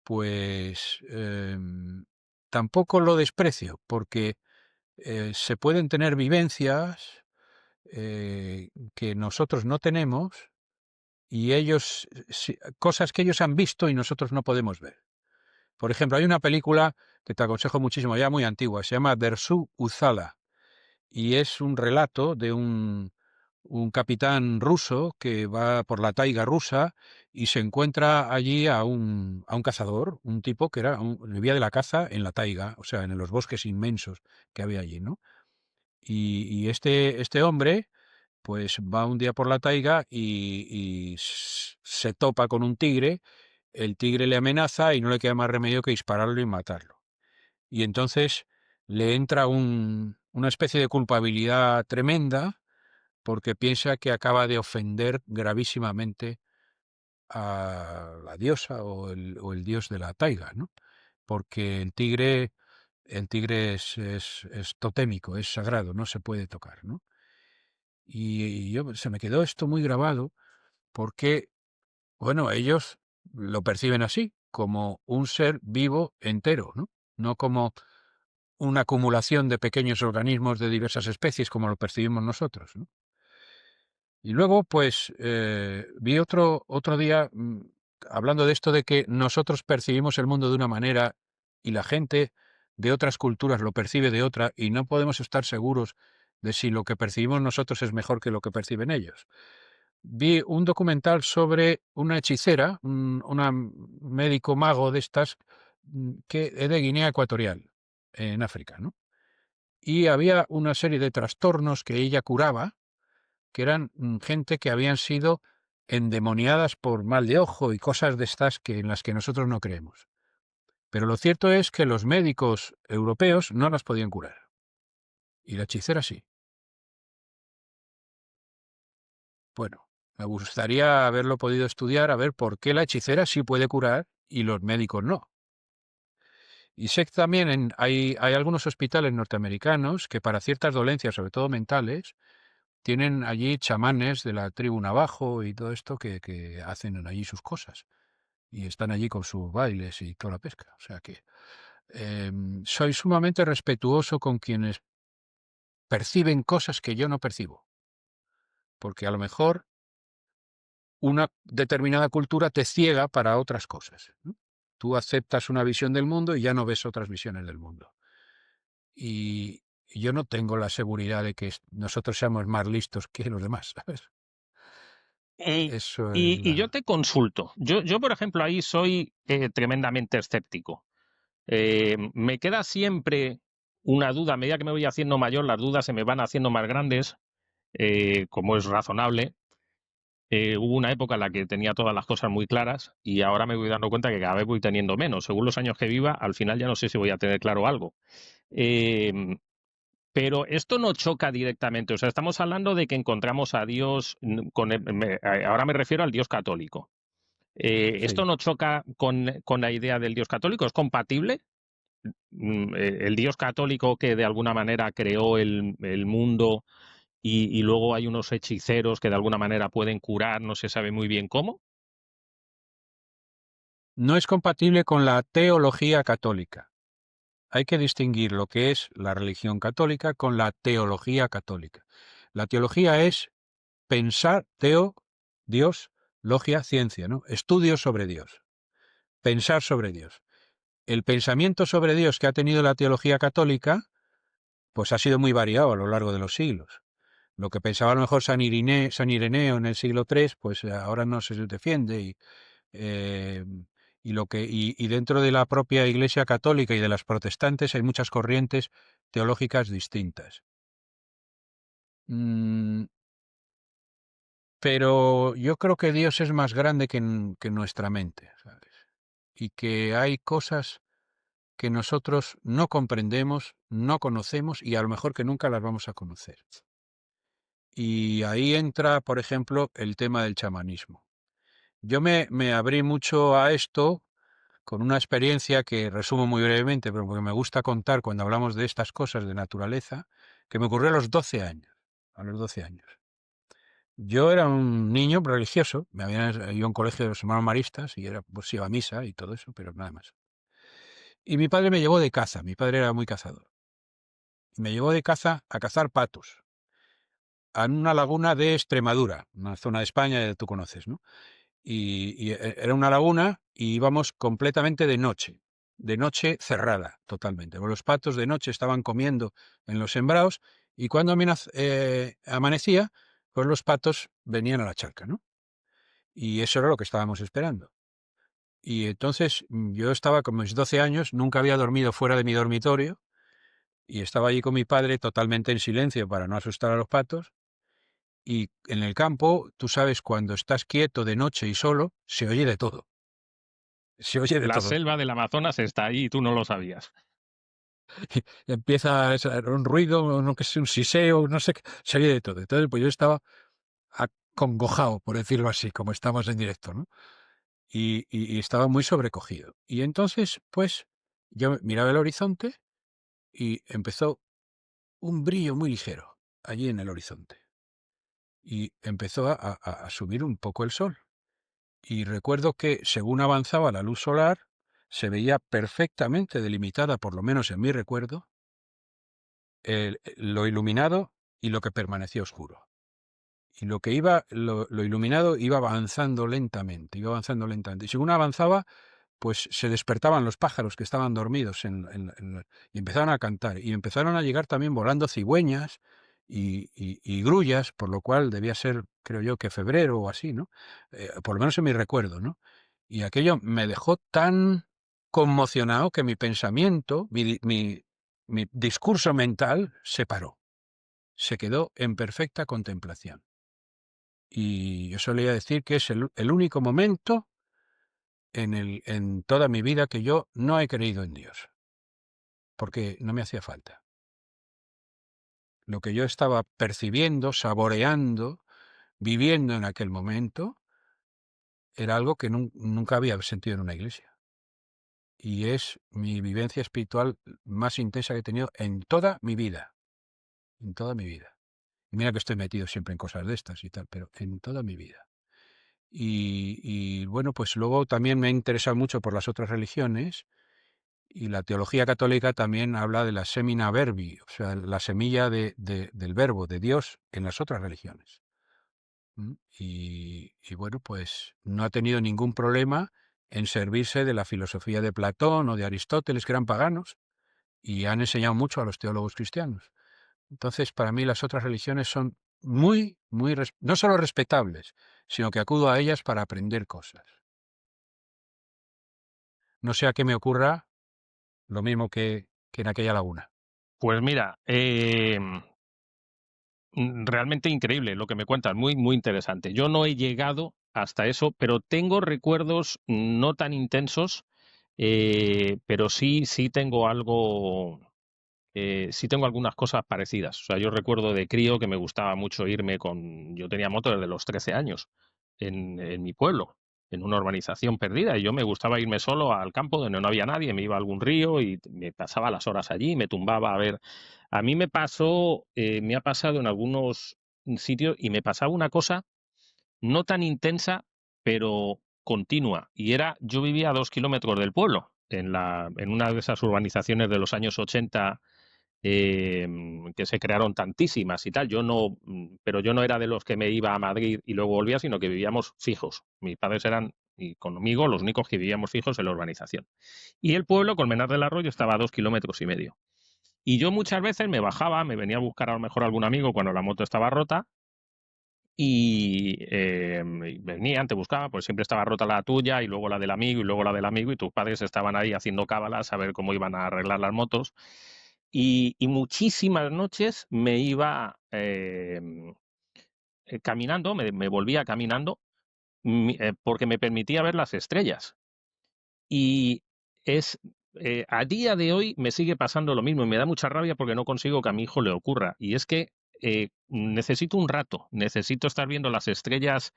pues tampoco lo desprecio, porque se pueden tener vivencias que nosotros no tenemos y ellos, cosas que ellos han visto y nosotros no podemos ver. Por ejemplo, hay una película que te aconsejo muchísimo, ya muy antigua, se llama Dersu Uzala y es un relato de un capitán ruso que va por la taiga rusa y se encuentra allí a un cazador, un tipo que vivía de la caza en la taiga, o sea, en los bosques inmensos que había allí, ¿no? Y este hombre, pues va un día por la taiga y se topa con un tigre, el tigre le amenaza y no le queda más remedio que dispararlo y matarlo. Y entonces le entra una especie de culpabilidad tremenda porque piensa que acaba de ofender gravísimamente a la diosa o el dios de la taiga, ¿no? Porque el tigre es totémico, es sagrado, no se puede tocar, ¿no? Se me quedó esto muy grabado porque, bueno, ellos lo perciben así, como un ser vivo entero, ¿no? No como una acumulación de pequeños organismos de diversas especies como lo percibimos nosotros, ¿no? Y luego, pues, vi otro día, hablando de esto de que nosotros percibimos el mundo de una manera y la gente de otras culturas lo percibe de otra y no podemos estar seguros de si lo que percibimos nosotros es mejor que lo que perciben ellos. Vi un documental sobre una hechicera, una médico mago de estas, que es de Guinea Ecuatorial, en África, ¿no? Y había una serie de trastornos que ella curaba, que eran gente que habían sido endemoniadas por mal de ojo y cosas de estas en las que nosotros no creemos. Pero lo cierto es que los médicos europeos no las podían curar. Y la hechicera sí. Bueno, me gustaría haberlo podido estudiar, a ver por qué la hechicera sí puede curar y los médicos no. Y sé que también hay algunos hospitales norteamericanos que para ciertas dolencias, sobre todo mentales, tienen allí chamanes de la tribu Navajo y todo esto que hacen allí sus cosas. Y están allí con sus bailes y toda la pesca. O sea que soy sumamente respetuoso con quienes perciben cosas que yo no percibo. Porque a lo mejor una determinada cultura te ciega para otras cosas, ¿no? Tú aceptas una visión del mundo y ya no ves otras visiones del mundo. Y yo no tengo la seguridad de que nosotros seamos más listos que los demás, ¿sabes? Y, Eso es y yo te consulto. Yo, por ejemplo, ahí soy tremendamente escéptico. Me queda siempre una duda. A medida que me voy haciendo mayor, las dudas se me van haciendo más grandes, como es razonable. Hubo una época en la que tenía todas las cosas muy claras y ahora me voy dando cuenta que cada vez voy teniendo menos. Según los años que viva, al final ya no sé si voy a tener claro algo. Eh, pero esto no choca directamente. O sea, estamos hablando de que encontramos a Dios, ahora me refiero al Dios católico. ¿Esto sí. no choca con la idea del Dios católico? ¿Es compatible? El Dios católico que de alguna manera creó el mundo y luego hay unos hechiceros que de alguna manera pueden curar, no se sabe muy bien cómo. No es compatible con la teología católica. Hay que distinguir lo que es la religión católica con la teología católica. La teología es pensar, Dios, logia, ciencia, ¿no? Estudios sobre Dios, pensar sobre Dios. El pensamiento sobre Dios que ha tenido la teología católica, pues ha sido muy variado a lo largo de los siglos. Lo que pensaba a lo mejor San Ireneo en el siglo III, pues ahora no se defiende eh, y dentro de la propia Iglesia católica y de las protestantes hay muchas corrientes teológicas distintas. Mm, pero yo creo que Dios es más grande que nuestra mente, ¿sabes? Y que hay cosas que nosotros no comprendemos, no conocemos y a lo mejor que nunca las vamos a conocer. Y ahí entra, por ejemplo, el tema del chamanismo. Yo me abrí mucho a esto con una experiencia que resumo muy brevemente, pero porque me gusta contar cuando hablamos de estas cosas de naturaleza, que me ocurrió a los 12 años. A los 12 años. Yo era un niño religioso, me había ido a un colegio de los hermanos maristas y pues iba a misa y todo eso, pero nada más. Y mi padre me llevó de caza, mi padre era muy cazador. Y me llevó de caza a cazar patos, a una laguna de Extremadura, una zona de España que tú conoces, ¿no? Era una laguna y íbamos completamente de noche cerrada totalmente. Los patos de noche estaban comiendo en los sembrados y cuando amanecía, pues los patos venían a la charca, ¿no? Y eso era lo que estábamos esperando. Y entonces yo estaba con mis 12 años, nunca había dormido fuera de mi dormitorio y estaba allí con mi padre totalmente en silencio para no asustar a los patos. Y en el campo, tú sabes, cuando estás quieto de noche y solo, se oye de todo. Se oye de La todo. selva del Amazonas está ahí y tú no lo sabías. y empieza un ruido, no que sé, un siseo, no sé, se oye de todo. Entonces, pues yo estaba acongojado, por decirlo así, como estamos en directo, ¿no? Y estaba muy sobrecogido. Y entonces, pues, yo miraba el horizonte y empezó un brillo muy ligero allí en el horizonte. Y empezó a subir un poco el sol. Y recuerdo que según avanzaba la luz solar, se veía perfectamente delimitada, por lo menos en mi recuerdo, lo iluminado y lo que permanecía oscuro. Y lo que iba, lo iluminado iba avanzando lentamente, iba avanzando lentamente. Y según avanzaba, pues se despertaban los pájaros que estaban dormidos y empezaron a cantar. Y empezaron a llegar también volando cigüeñas y grullas, por lo cual debía ser, creo yo, que febrero o así, ¿no? Por lo menos en mi recuerdo, ¿no? Y aquello me dejó tan conmocionado que mi pensamiento, mi discurso mental se paró, se quedó en perfecta contemplación. Y yo solía decir que es el único momento en toda mi vida que yo no he creído en Dios, porque no me hacía falta. Lo que yo estaba percibiendo, saboreando, viviendo en aquel momento, era algo que nunca había sentido en una iglesia. Y es mi vivencia espiritual más intensa que he tenido en toda mi vida, en toda mi vida. Y mira que estoy metido siempre en cosas de estas y tal, pero en toda mi vida. Y bueno, pues luego también me he interesado mucho por las otras religiones. Y la teología católica también habla de la semina verbi, o sea, la semilla del verbo, de Dios, en las otras religiones. ¿Mm? Y bueno, pues no ha tenido ningún problema en servirse de la filosofía de Platón o de Aristóteles, que eran paganos, y han enseñado mucho a los teólogos cristianos. Entonces, para mí las otras religiones son no solo respetables, sino que acudo a ellas para aprender cosas. No sea que me ocurra lo mismo que en aquella laguna. Pues mira, realmente increíble lo que me cuentas, muy, muy interesante. Yo no he llegado hasta eso, pero tengo recuerdos no tan intensos, pero sí tengo algo, sí tengo algunas cosas parecidas. O sea, yo recuerdo de crío que me gustaba mucho irme yo tenía moto desde los 13 años en mi pueblo, en una urbanización perdida, y yo me gustaba irme solo al campo donde no había nadie, me iba a algún río y me pasaba las horas allí, me tumbaba a ver. A mí me ha pasado en algunos sitios y me pasaba una cosa no tan intensa, pero continua. Y yo vivía a 2 kilómetros del pueblo, en una de esas urbanizaciones de los años 80 que se crearon tantísimas y tal. Pero yo no era de los que me iba a Madrid y luego volvía, sino que vivíamos fijos. Mis padres eran, y conmigo, los únicos que vivíamos fijos en la urbanización. Y el pueblo, Colmenar del Arroyo, estaba a 2,5 kilómetros. Y yo muchas veces me bajaba, me venía a buscar a lo mejor algún amigo cuando la moto estaba rota y venían, te buscaban, pues siempre estaba rota la tuya y luego la del amigo y luego la del amigo y tus padres estaban ahí haciendo cábalas a ver cómo iban a arreglar las motos. Y muchísimas noches me iba caminando, me volvía caminando porque me permitía ver las estrellas. Y a día de hoy me sigue pasando lo mismo y me da mucha rabia porque no consigo que a mi hijo le ocurra. Y es que necesito un rato, necesito estar viendo las estrellas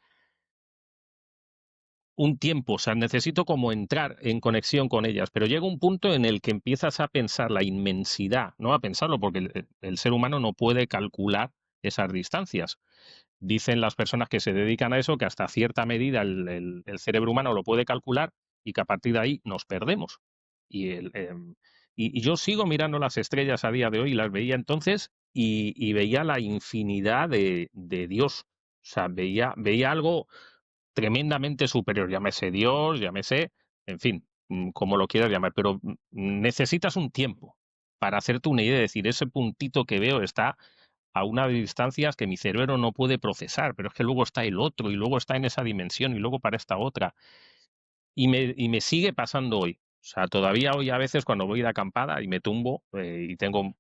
un tiempo, o sea, necesito como entrar en conexión con ellas, pero llega un punto en el que empiezas a pensar la inmensidad, no a pensarlo, porque el ser humano no puede calcular esas distancias. Dicen las personas que se dedican a eso que hasta cierta medida el cerebro humano lo puede calcular y que a partir de ahí nos perdemos. Y, y yo sigo mirando las estrellas a día de hoy, las veía entonces y veía la infinidad de Dios. O sea, veía algo tremendamente superior, llámese Dios, llámese, en fin, como lo quieras llamar, pero necesitas un tiempo para hacerte una idea, decir, ese puntito que veo está a una distancia que mi cerebro no puede procesar, pero es que luego está el otro y luego está en esa dimensión y luego para esta otra. Y me sigue pasando hoy. O sea, todavía hoy a veces cuando voy de acampada y me tumbo y tengo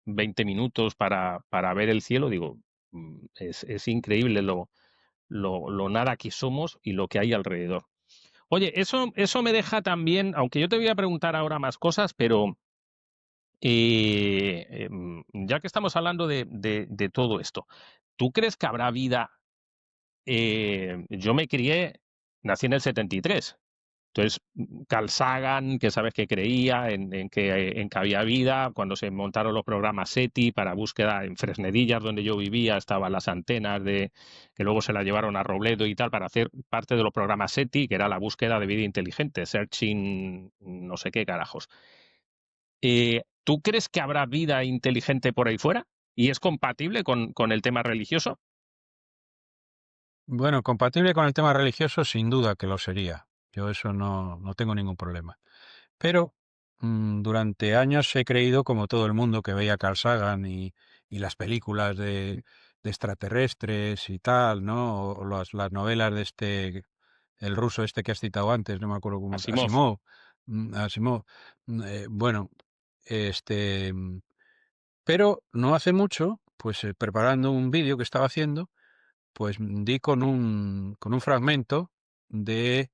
20 minutos para ver el cielo, digo, es increíble lo nada que somos y lo que hay alrededor. Oye, eso me deja también, aunque yo te voy a preguntar ahora más cosas, pero Ya que estamos hablando de todo esto, ¿tú crees que habrá vida? Yo me crié, nací en el 73. Entonces, Carl Sagan, que sabes que creía en que había vida, cuando se montaron los programas SETI para búsqueda en Fresnedillas, donde yo vivía, estaban las antenas que luego se las llevaron a Robledo y tal, para hacer parte de los programas SETI, que era la búsqueda de vida inteligente, Searching no sé qué carajos. ¿Tú crees que habrá vida inteligente por ahí fuera? ¿Y es compatible con el tema religioso? Bueno, compatible con el tema religioso, sin duda que lo sería. Yo eso no tengo ningún problema. Pero durante años he creído, como todo el mundo que veía Carl Sagan y las películas de extraterrestres y tal, ¿no? O las novelas de el ruso este que has citado antes, no me acuerdo cómo, Asimov. Asimov, Asimov. Bueno, este, pero no hace mucho, pues preparando un vídeo que estaba haciendo, pues di con un fragmento de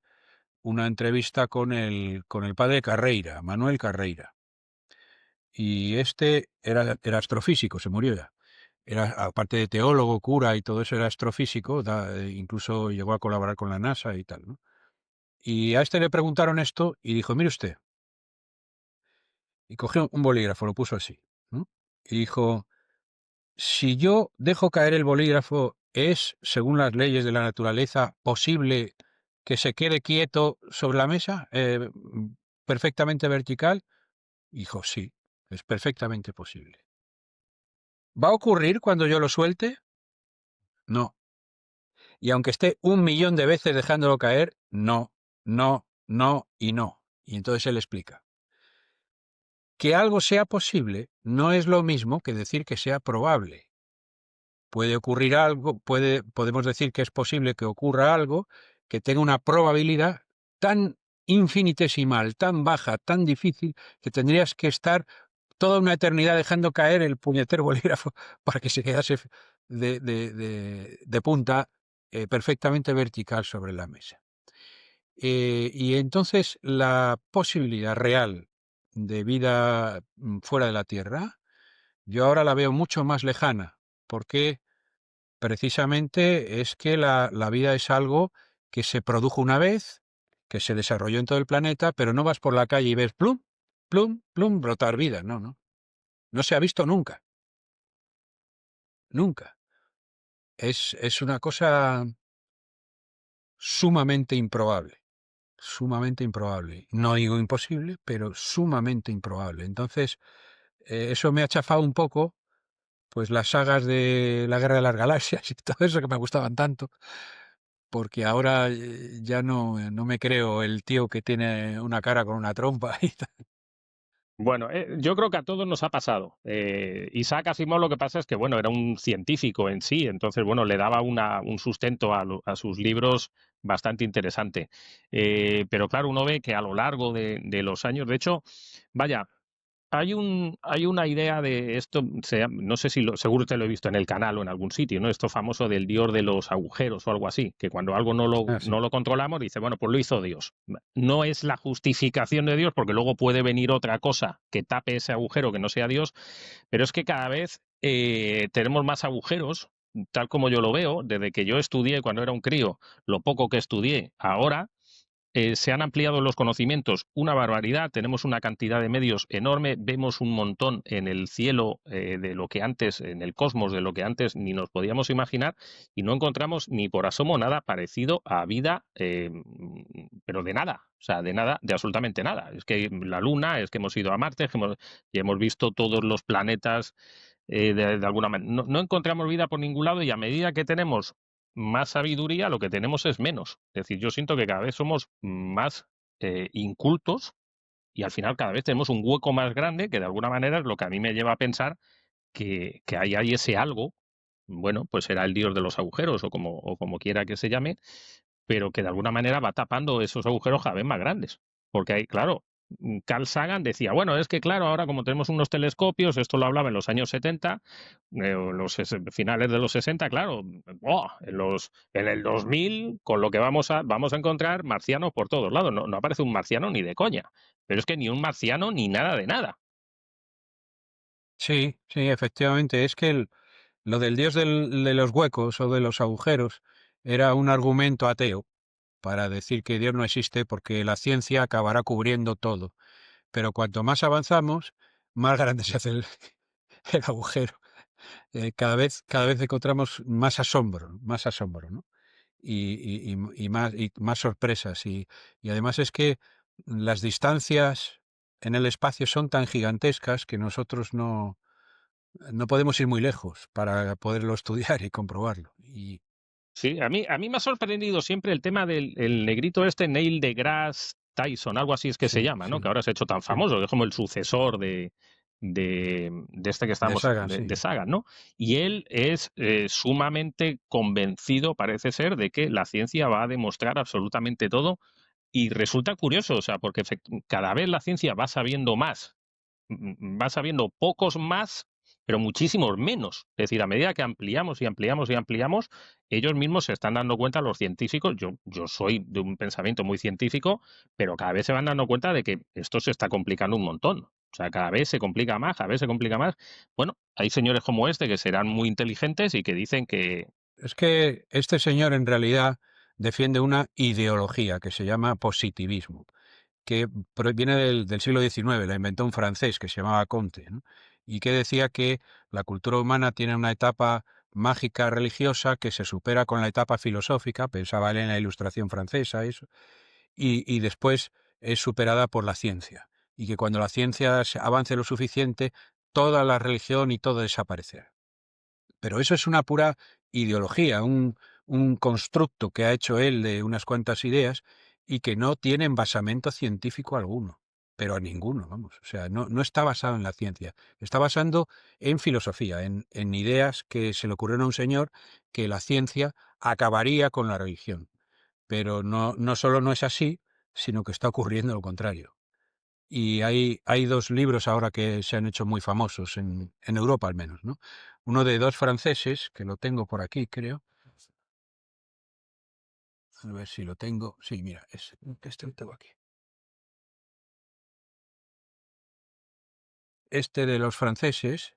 una entrevista con el padre Carreira, Manuel Carreira. Y este era astrofísico, se murió ya. Era, aparte de teólogo, cura y todo eso, era astrofísico, incluso llegó a colaborar con la NASA y tal, ¿no? Y a este le preguntaron esto y dijo, mire usted, y cogió un bolígrafo, lo puso así, ¿no? Y dijo, si yo dejo caer el bolígrafo, ¿es, según las leyes de la naturaleza, posible que se quede quieto sobre la mesa, perfectamente vertical? Dijo, sí, es perfectamente posible. ¿Va a ocurrir cuando yo lo suelte? No. Y aunque esté 1 millón de veces dejándolo caer, no, no, no y no. Y entonces él explica. Que algo sea posible no es lo mismo que decir que sea probable. Puede ocurrir algo, podemos decir que es posible que ocurra algo que tenga una probabilidad tan infinitesimal, tan baja, tan difícil, que tendrías que estar toda una eternidad dejando caer el puñetero bolígrafo para que se quedase de punta perfectamente vertical sobre la mesa. Y entonces la posibilidad real de vida fuera de la Tierra, yo ahora la veo mucho más lejana, porque precisamente es que la vida es algo que se produjo una vez, que se desarrolló en todo el planeta, pero no vas por la calle y ves plum, plum, plum, brotar vida. No, no. No se ha visto nunca, nunca. Es una cosa sumamente improbable, sumamente improbable. No digo imposible, pero sumamente improbable. Entonces, eso me ha chafado un poco, pues las sagas de la Guerra de las Galaxias y todo eso que me gustaban tanto, porque ahora ya no me creo el tío que tiene una cara con una trompa y tal. Bueno, yo creo que a todos nos ha pasado. Isaac Asimov lo que pasa es que, bueno, era un científico en sí, entonces, bueno, le daba un sustento a sus libros bastante interesante. Pero claro, uno ve que a lo largo de los años, de hecho, vaya, hay una idea de esto, no sé si seguro te lo he visto en el canal o en algún sitio, ¿no? Esto famoso del Dios de los agujeros o algo así, que cuando algo Ah, no sí. lo controlamos, dice, bueno, pues lo hizo Dios. No es la justificación de Dios, porque luego puede venir otra cosa que tape ese agujero que no sea Dios, pero es que cada vez tenemos más agujeros, tal como yo lo veo, desde que yo estudié cuando era un crío, lo poco que estudié ahora se han ampliado los conocimientos una barbaridad, tenemos una cantidad de medios enorme, vemos un montón en el cielo de lo que antes, en el cosmos, de lo que antes ni nos podíamos imaginar y no encontramos ni por asomo nada parecido a vida, pero de nada, o sea, de nada, de absolutamente nada. Es que la Luna, es que hemos ido a Marte, y hemos visto todos los planetas de alguna manera. No encontramos vida por ningún lado y a medida que tenemos más sabiduría, lo que tenemos es menos. Es decir, yo siento que cada vez somos más incultos y al final cada vez tenemos un hueco más grande que de alguna manera es lo que a mí me lleva a pensar que hay ese algo, bueno, pues será el dios de los agujeros o como quiera que se llame, pero que de alguna manera va tapando esos agujeros cada vez más grandes. Porque hay, claro, Carl Sagan decía, bueno, es que claro, ahora como tenemos unos telescopios, esto lo hablaba en los años 70, o los finales de los 60, claro, en el 2000, con lo que vamos a encontrar marcianos por todos lados. No aparece un marciano ni de coña, pero es que ni un marciano ni nada de nada. Sí, sí, efectivamente. Es que lo del dios de los huecos o de los agujeros era un argumento ateo para decir que Dios no existe porque la ciencia acabará cubriendo todo. Pero cuanto más avanzamos, más grande se hace el agujero. Cada vez encontramos más asombro, ¿no? Y más sorpresas. Y además es que las distancias en el espacio son tan gigantescas que nosotros no podemos ir muy lejos para poderlo estudiar y comprobarlo. Sí, a mí me ha sorprendido siempre el tema del el negrito este, Neil deGrasse Tyson, algo así es que se Sí, llama, ¿no? Que sí, ahora se ha hecho tan sí. famoso, que es como el sucesor de este que De estamos, Sagan, de sí. Sagan, ¿no? Y él es sumamente convencido, parece ser, de que la ciencia va a demostrar absolutamente todo. Y resulta curioso, o sea, porque cada vez la ciencia va sabiendo más, va sabiendo pocos más, pero muchísimos menos. Es decir, a medida que ampliamos y ampliamos y ampliamos, ellos mismos se están dando cuenta, los científicos, yo soy de un pensamiento muy científico, pero cada vez se van dando cuenta de que esto se está complicando un montón. O sea, cada vez se complica más, cada vez se complica más. Bueno, hay señores como este que serán muy inteligentes y que dicen que Es que este señor en realidad defiende una ideología que se llama positivismo, que viene del siglo XIX, la inventó un francés que se llamaba Comte, ¿no? Y que decía que la cultura humana tiene una etapa mágica religiosa que se supera con la etapa filosófica, pensaba él en la Ilustración francesa, eso, y después es superada por la ciencia, y que cuando la ciencia avance lo suficiente, toda la religión y todo desaparecerá. Pero eso es una pura ideología, un constructo que ha hecho él de unas cuantas ideas y que no tiene basamento científico alguno, pero a ninguno, vamos. O sea, no está basado en la ciencia, está basando en filosofía, en ideas que se le ocurrieron a un señor que la ciencia acabaría con la religión. Pero no solo no es así, sino que está ocurriendo lo contrario. Y hay dos libros ahora que se han hecho muy famosos, en Europa al menos, ¿no? Uno de dos franceses, que lo tengo por aquí, creo. A ver si lo tengo. Sí, mira, este lo tengo aquí. Este de los franceses,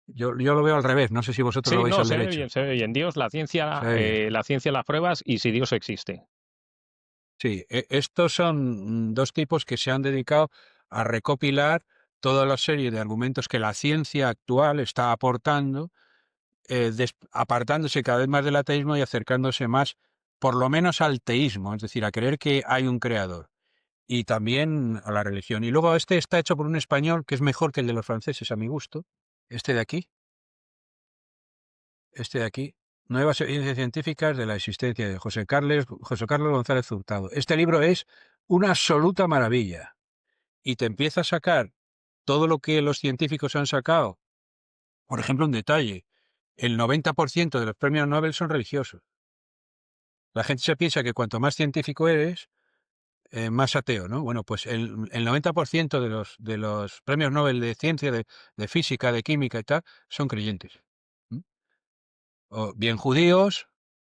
yo lo veo al revés, no sé si vosotros lo sí, veis no, al derecho. se ve bien. Dios, Se ve bien. la ciencia, las pruebas y si Dios existe. Sí, estos son dos tipos que se han dedicado a recopilar toda la serie de argumentos que la ciencia actual está aportando, apartándose cada vez más del ateísmo y acercándose más, por lo menos al teísmo, es decir, a creer que hay un creador, y también a la religión. Y luego este está hecho por un español que es mejor que el de los franceses, a mi gusto, este de aquí, este de aquí. Nuevas evidencias científicas de la existencia de José Carlos González Hurtado. Este libro es una absoluta maravilla y te empieza a sacar todo lo que los científicos han sacado. Por ejemplo, un detalle, el 90% de los premios Nobel son religiosos. La gente se piensa que cuanto más científico eres, más ateo, ¿no? Bueno, pues el 90% de los premios Nobel de ciencia, de física, de química y tal, son creyentes. ¿Mm? O bien judíos,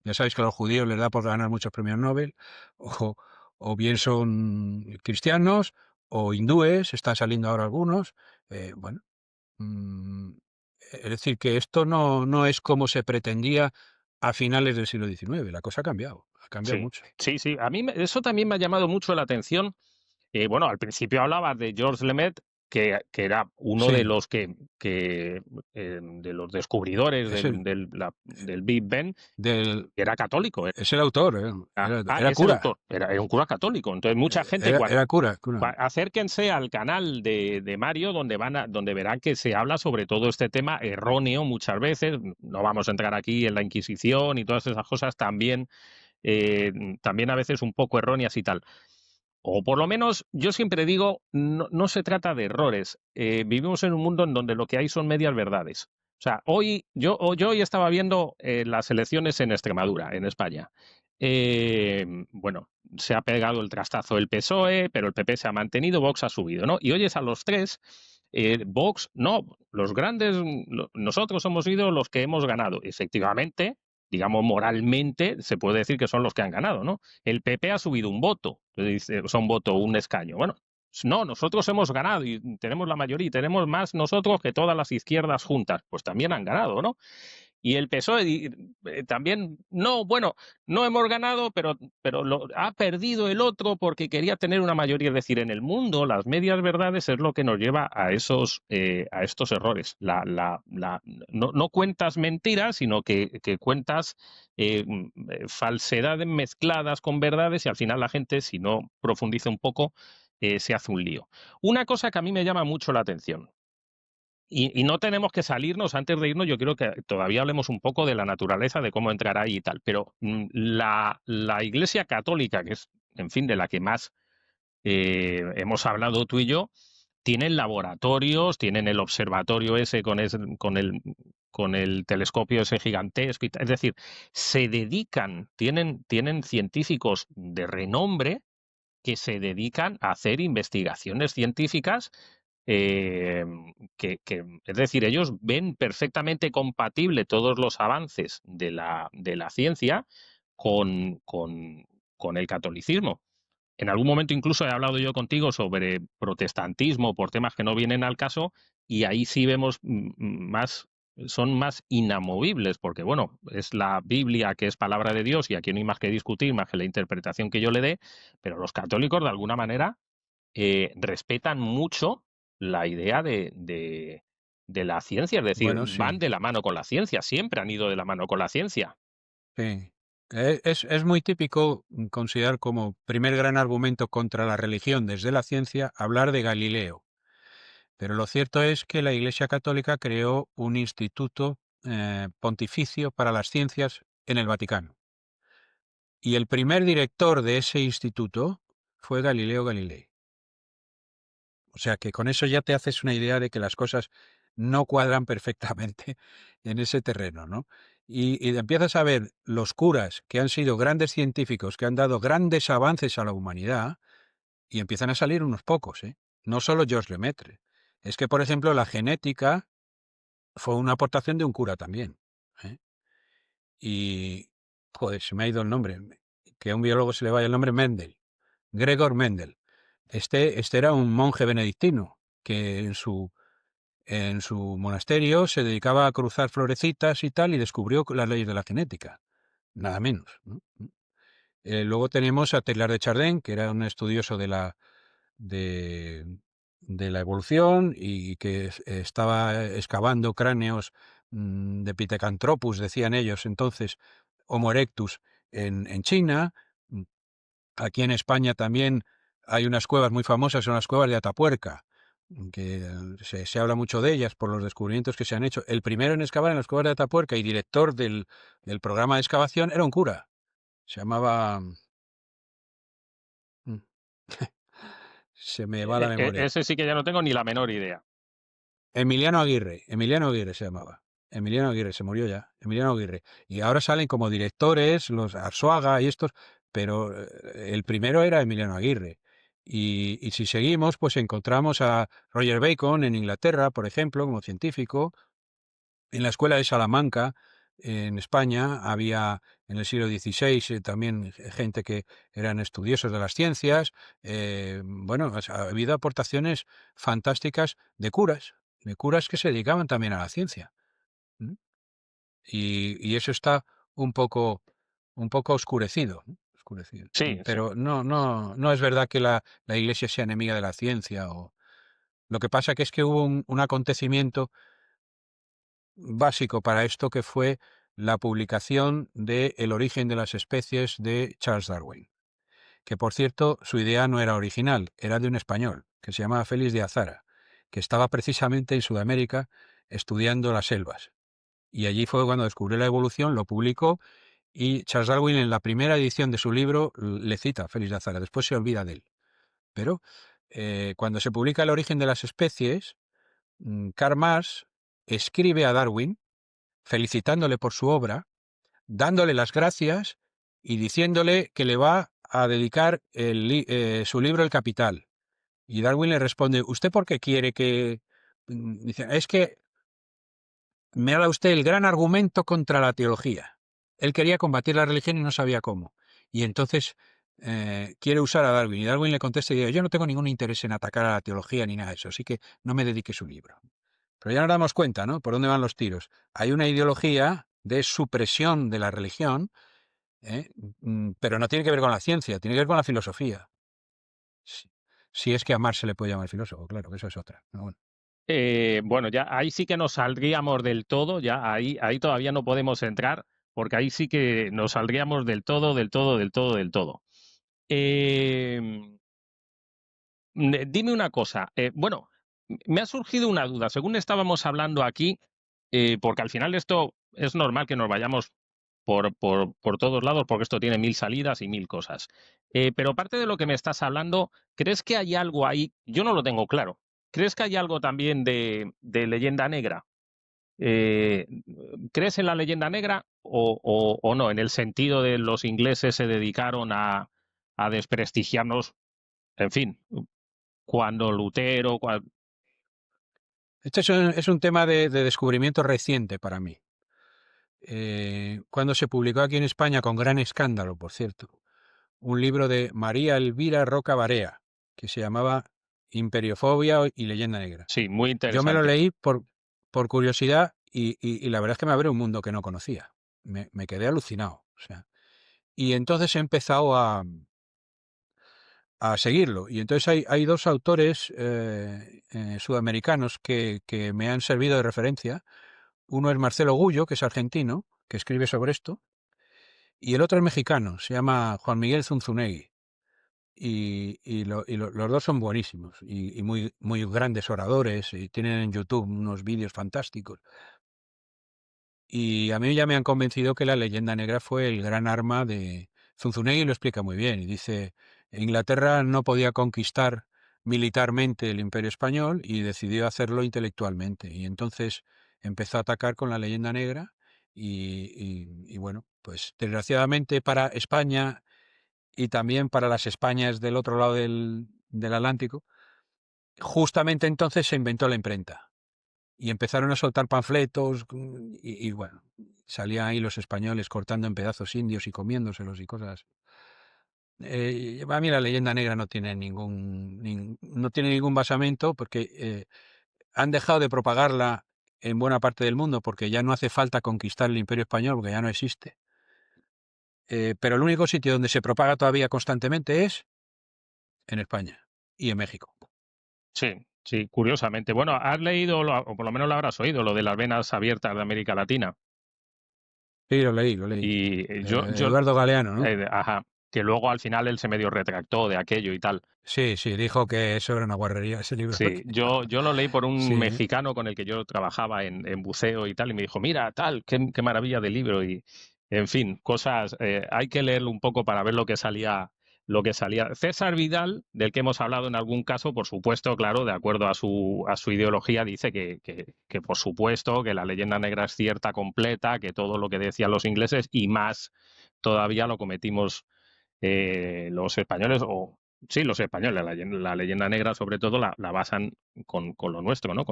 ya sabéis que a los judíos les da por ganar muchos premios Nobel, o, o bien son cristianos, o hindúes, están saliendo ahora algunos. Bueno, mm, es decir, que esto no es como se pretendía a finales del siglo XIX. La cosa ha cambiado Sí, mucho. sí, sí. A mí eso también me ha llamado mucho la atención. Bueno, al principio hablabas de Georges Lemaitre, que era uno de Sí, los de los descubridores es el, del Big Bang, del, que era católico. es el autor, era Es el cura, autor, era un cura católico. Entonces, mucha gente, era cura. acérquense al canal de Mario, donde verán que se habla sobre todo este tema erróneo muchas veces. No vamos a entrar aquí en la Inquisición y todas esas cosas también, eh, también a veces un poco erróneas y tal. O por lo menos, yo siempre digo, no se trata de errores. Vivimos en un mundo en donde lo que hay son medias verdades. O sea, yo hoy estaba viendo las elecciones en Extremadura, en España. Bueno, se ha pegado el trastazo el PSOE, pero el PP se ha mantenido, Vox ha subido, ¿no? Y oyes a los tres, Vox, no, los grandes, nosotros hemos sido los que hemos ganado. Efectivamente, digamos, moralmente, se puede decir que son los que han ganado, ¿no? El PP ha subido un voto, o sea, un voto, un escaño. Bueno, No, nosotros hemos ganado y tenemos la mayoría y tenemos más nosotros que todas las izquierdas juntas. Pues también han ganado, ¿no? Y el PSOE también, no, bueno, no hemos ganado, pero ha perdido el otro porque quería tener una mayoría. Es decir, en el mundo las medias verdades es lo que nos lleva a estos errores. No cuentas mentiras, sino que cuentas falsedades mezcladas con verdades y al final la gente, si no profundiza un poco, se hace un lío. Una cosa que a mí me llama mucho la atención, y no tenemos que salirnos, antes de irnos, yo quiero que todavía hablemos un poco de la naturaleza, de cómo entrar ahí y tal, pero la Iglesia Católica, que es, en fin, de la que más hemos hablado tú y yo, tienen laboratorios, tienen el observatorio ese con el telescopio ese gigantesco, es decir, se dedican, tienen científicos de renombre que se dedican a hacer investigaciones científicas eh, es decir, ellos ven perfectamente compatible todos los avances de la ciencia con, con, con el catolicismo. En algún momento incluso he hablado yo contigo sobre protestantismo por temas que no vienen al caso y ahí sí vemos más, son más inamovibles, porque bueno, es la Biblia que es palabra de Dios y aquí no hay más que discutir, más que la interpretación que yo le dé, pero los católicos de alguna manera respetan mucho la idea de la ciencia, es decir, Bueno, van sí, de la mano con la ciencia, siempre han ido de la mano con la ciencia. sí. Es muy típico considerar como primer gran argumento contra la religión desde la ciencia hablar de Galileo. Pero lo cierto es que la Iglesia Católica creó un instituto pontificio para las ciencias en el Vaticano. Y el primer director de ese instituto fue Galileo Galilei. O sea que con eso ya te haces una idea de que las cosas no cuadran perfectamente en ese terreno, ¿no? Y empiezas a ver los curas que han sido grandes científicos, que han dado grandes avances a la humanidad, y empiezan a salir unos pocos, ¿eh? No solo Georges Lemaitre. Es que, por ejemplo, la genética fue una aportación de un cura también, ¿eh? Y, joder, se me ha ido el nombre, que a un biólogo se le vaya el nombre, Mendel, Gregor Mendel. Este era un monje benedictino que en su monasterio se dedicaba a cruzar florecitas y tal y descubrió las leyes de la genética, nada menos, ¿no? Luego tenemos a Teilhard de Chardin, que era un estudioso de, de la evolución y que estaba excavando cráneos de Pithecanthropus, decían ellos entonces, Homo erectus, en China. Aquí en España también hay unas cuevas muy famosas, son las cuevas de Atapuerca, que se habla mucho de ellas por los descubrimientos que se han hecho. El primero en excavar en las cuevas de Atapuerca y director del programa de excavación era un cura. Se llamaba... mm, se me va la memoria. Ese sí que ya no tengo ni la menor idea. Emiliano Aguirre se llamaba. Emiliano Aguirre, se murió ya. Emiliano Aguirre. Y ahora salen como directores los Arzuaga y estos, pero el primero era Emiliano Aguirre. Y si seguimos, pues encontramos a Roger Bacon en Inglaterra, por ejemplo, como científico. En la escuela de Salamanca, en España, había en el siglo XVI también gente que eran estudiosos de las ciencias. Bueno, ha habido aportaciones fantásticas de curas que se dedicaban también a la ciencia. ¿Mm? Y eso está un poco, un poco oscurecido, ¿no? Oscurecido. Sí, sí. Pero no es verdad que la Iglesia sea enemiga de la ciencia. Lo que pasa que es que hubo un acontecimiento básico para esto que fue la publicación de El origen de las especies de Charles Darwin, que por cierto su idea no era original, era de un español que se llamaba Félix de Azara, que estaba precisamente en Sudamérica estudiando las selvas. Y allí fue cuando descubrió la evolución, lo publicó y Charles Darwin en la primera edición de su libro le cita a Félix de Azara, después se olvida de él. Pero cuando se publica El origen de las especies, Karl Marx escribe a Darwin felicitándole por su obra, dándole las gracias y diciéndole que le va a dedicar su libro El Capital. Y Darwin le responde, ¿usted por qué quiere que...? Dice, es que me ha dado usted el gran argumento contra la teología. Él quería combatir la religión y no sabía cómo. Y entonces quiere usar a Darwin y Darwin le contesta y dice, yo no tengo ningún interés en atacar a la teología ni nada de eso, así que no me dedique su libro. Pero ya nos damos cuenta, ¿no? Por dónde van los tiros. Hay una ideología de supresión de la religión, ¿eh? Pero no tiene que ver con la ciencia, tiene que ver con la filosofía. Si, si es que a Marx se le puede llamar filósofo, claro, que eso es otra. Pero bueno. Bueno, ya ahí sí que nos saldríamos del todo, ya ahí todavía no podemos entrar, porque ahí sí que nos saldríamos del todo, del todo, del todo, del todo. Dime una cosa, bueno, me ha surgido una duda, según estábamos hablando aquí, porque al final esto es normal que nos vayamos por todos lados, porque esto tiene mil salidas y mil cosas. Pero aparte de lo que me estás hablando, ¿crees que hay algo ahí? Yo no lo tengo claro. ¿Crees que hay algo también de leyenda negra? Eh, ¿Crees en la leyenda negra o no? En el sentido de los ingleses se dedicaron a desprestigiarnos, en fin, cuando Lutero, Este es un tema de descubrimiento reciente para mí. Cuando se publicó aquí en España, con gran escándalo, por cierto, un libro de María Elvira Roca Barea, que se llamaba Imperiofobia y Leyenda Negra. sí, muy Yo me lo interesante. leí por curiosidad y la verdad es que me abrió un mundo que no conocía. Me quedé alucinado. O sea, y entonces he empezado a seguirlo. Y entonces hay dos autores sudamericanos que me han servido de referencia. Uno es Marcelo Gullo, que es argentino, que escribe sobre esto, y el otro es mexicano, se llama Juan Miguel Zunzunegui. Los dos son buenísimos y muy, muy grandes oradores y tienen en YouTube unos vídeos fantásticos. Y a mí ya me han convencido que la leyenda negra fue el gran arma de Zunzunegui, lo explica muy bien y dice, Inglaterra no podía conquistar militarmente el Imperio Español y decidió hacerlo intelectualmente. Y entonces empezó a atacar con la leyenda negra y bueno, pues desgraciadamente para España y también para las Españas del otro lado del Atlántico, justamente entonces se inventó la imprenta y empezaron a soltar panfletos y bueno, salían ahí los españoles cortando en pedazos indios y comiéndoselos y cosas. A mí la leyenda negra no tiene no tiene ningún basamento porque han dejado de propagarla en buena parte del mundo porque ya no hace falta conquistar el Imperio Español porque ya no existe. Pero el único sitio donde se propaga todavía constantemente es en España y en México. Sí, sí, curiosamente. Bueno, has leído, o por lo menos lo habrás oído, lo de las venas abiertas de América Latina. Sí, lo leí, lo leí. Y Eduardo Galeano, ¿no? ajá, que luego al final él se medio retractó de aquello y tal. Sí, sí, dijo que eso era una guarrería ese libro. Sí, yo lo leí por un Sí, mexicano con el que yo trabajaba en buceo y tal, y me dijo, mira, tal, qué maravilla de libro. Y, en fin, cosas, hay que leerlo un poco para ver lo que salía, lo que salía. César Vidal, del que hemos hablado en algún caso, por supuesto, claro, de acuerdo a su ideología, dice que por supuesto que la leyenda negra es cierta, completa, que todo lo que decían los ingleses y más todavía lo cometimos los españoles, o sí, los españoles, la leyenda negra sobre todo la basan con lo nuestro, ¿no?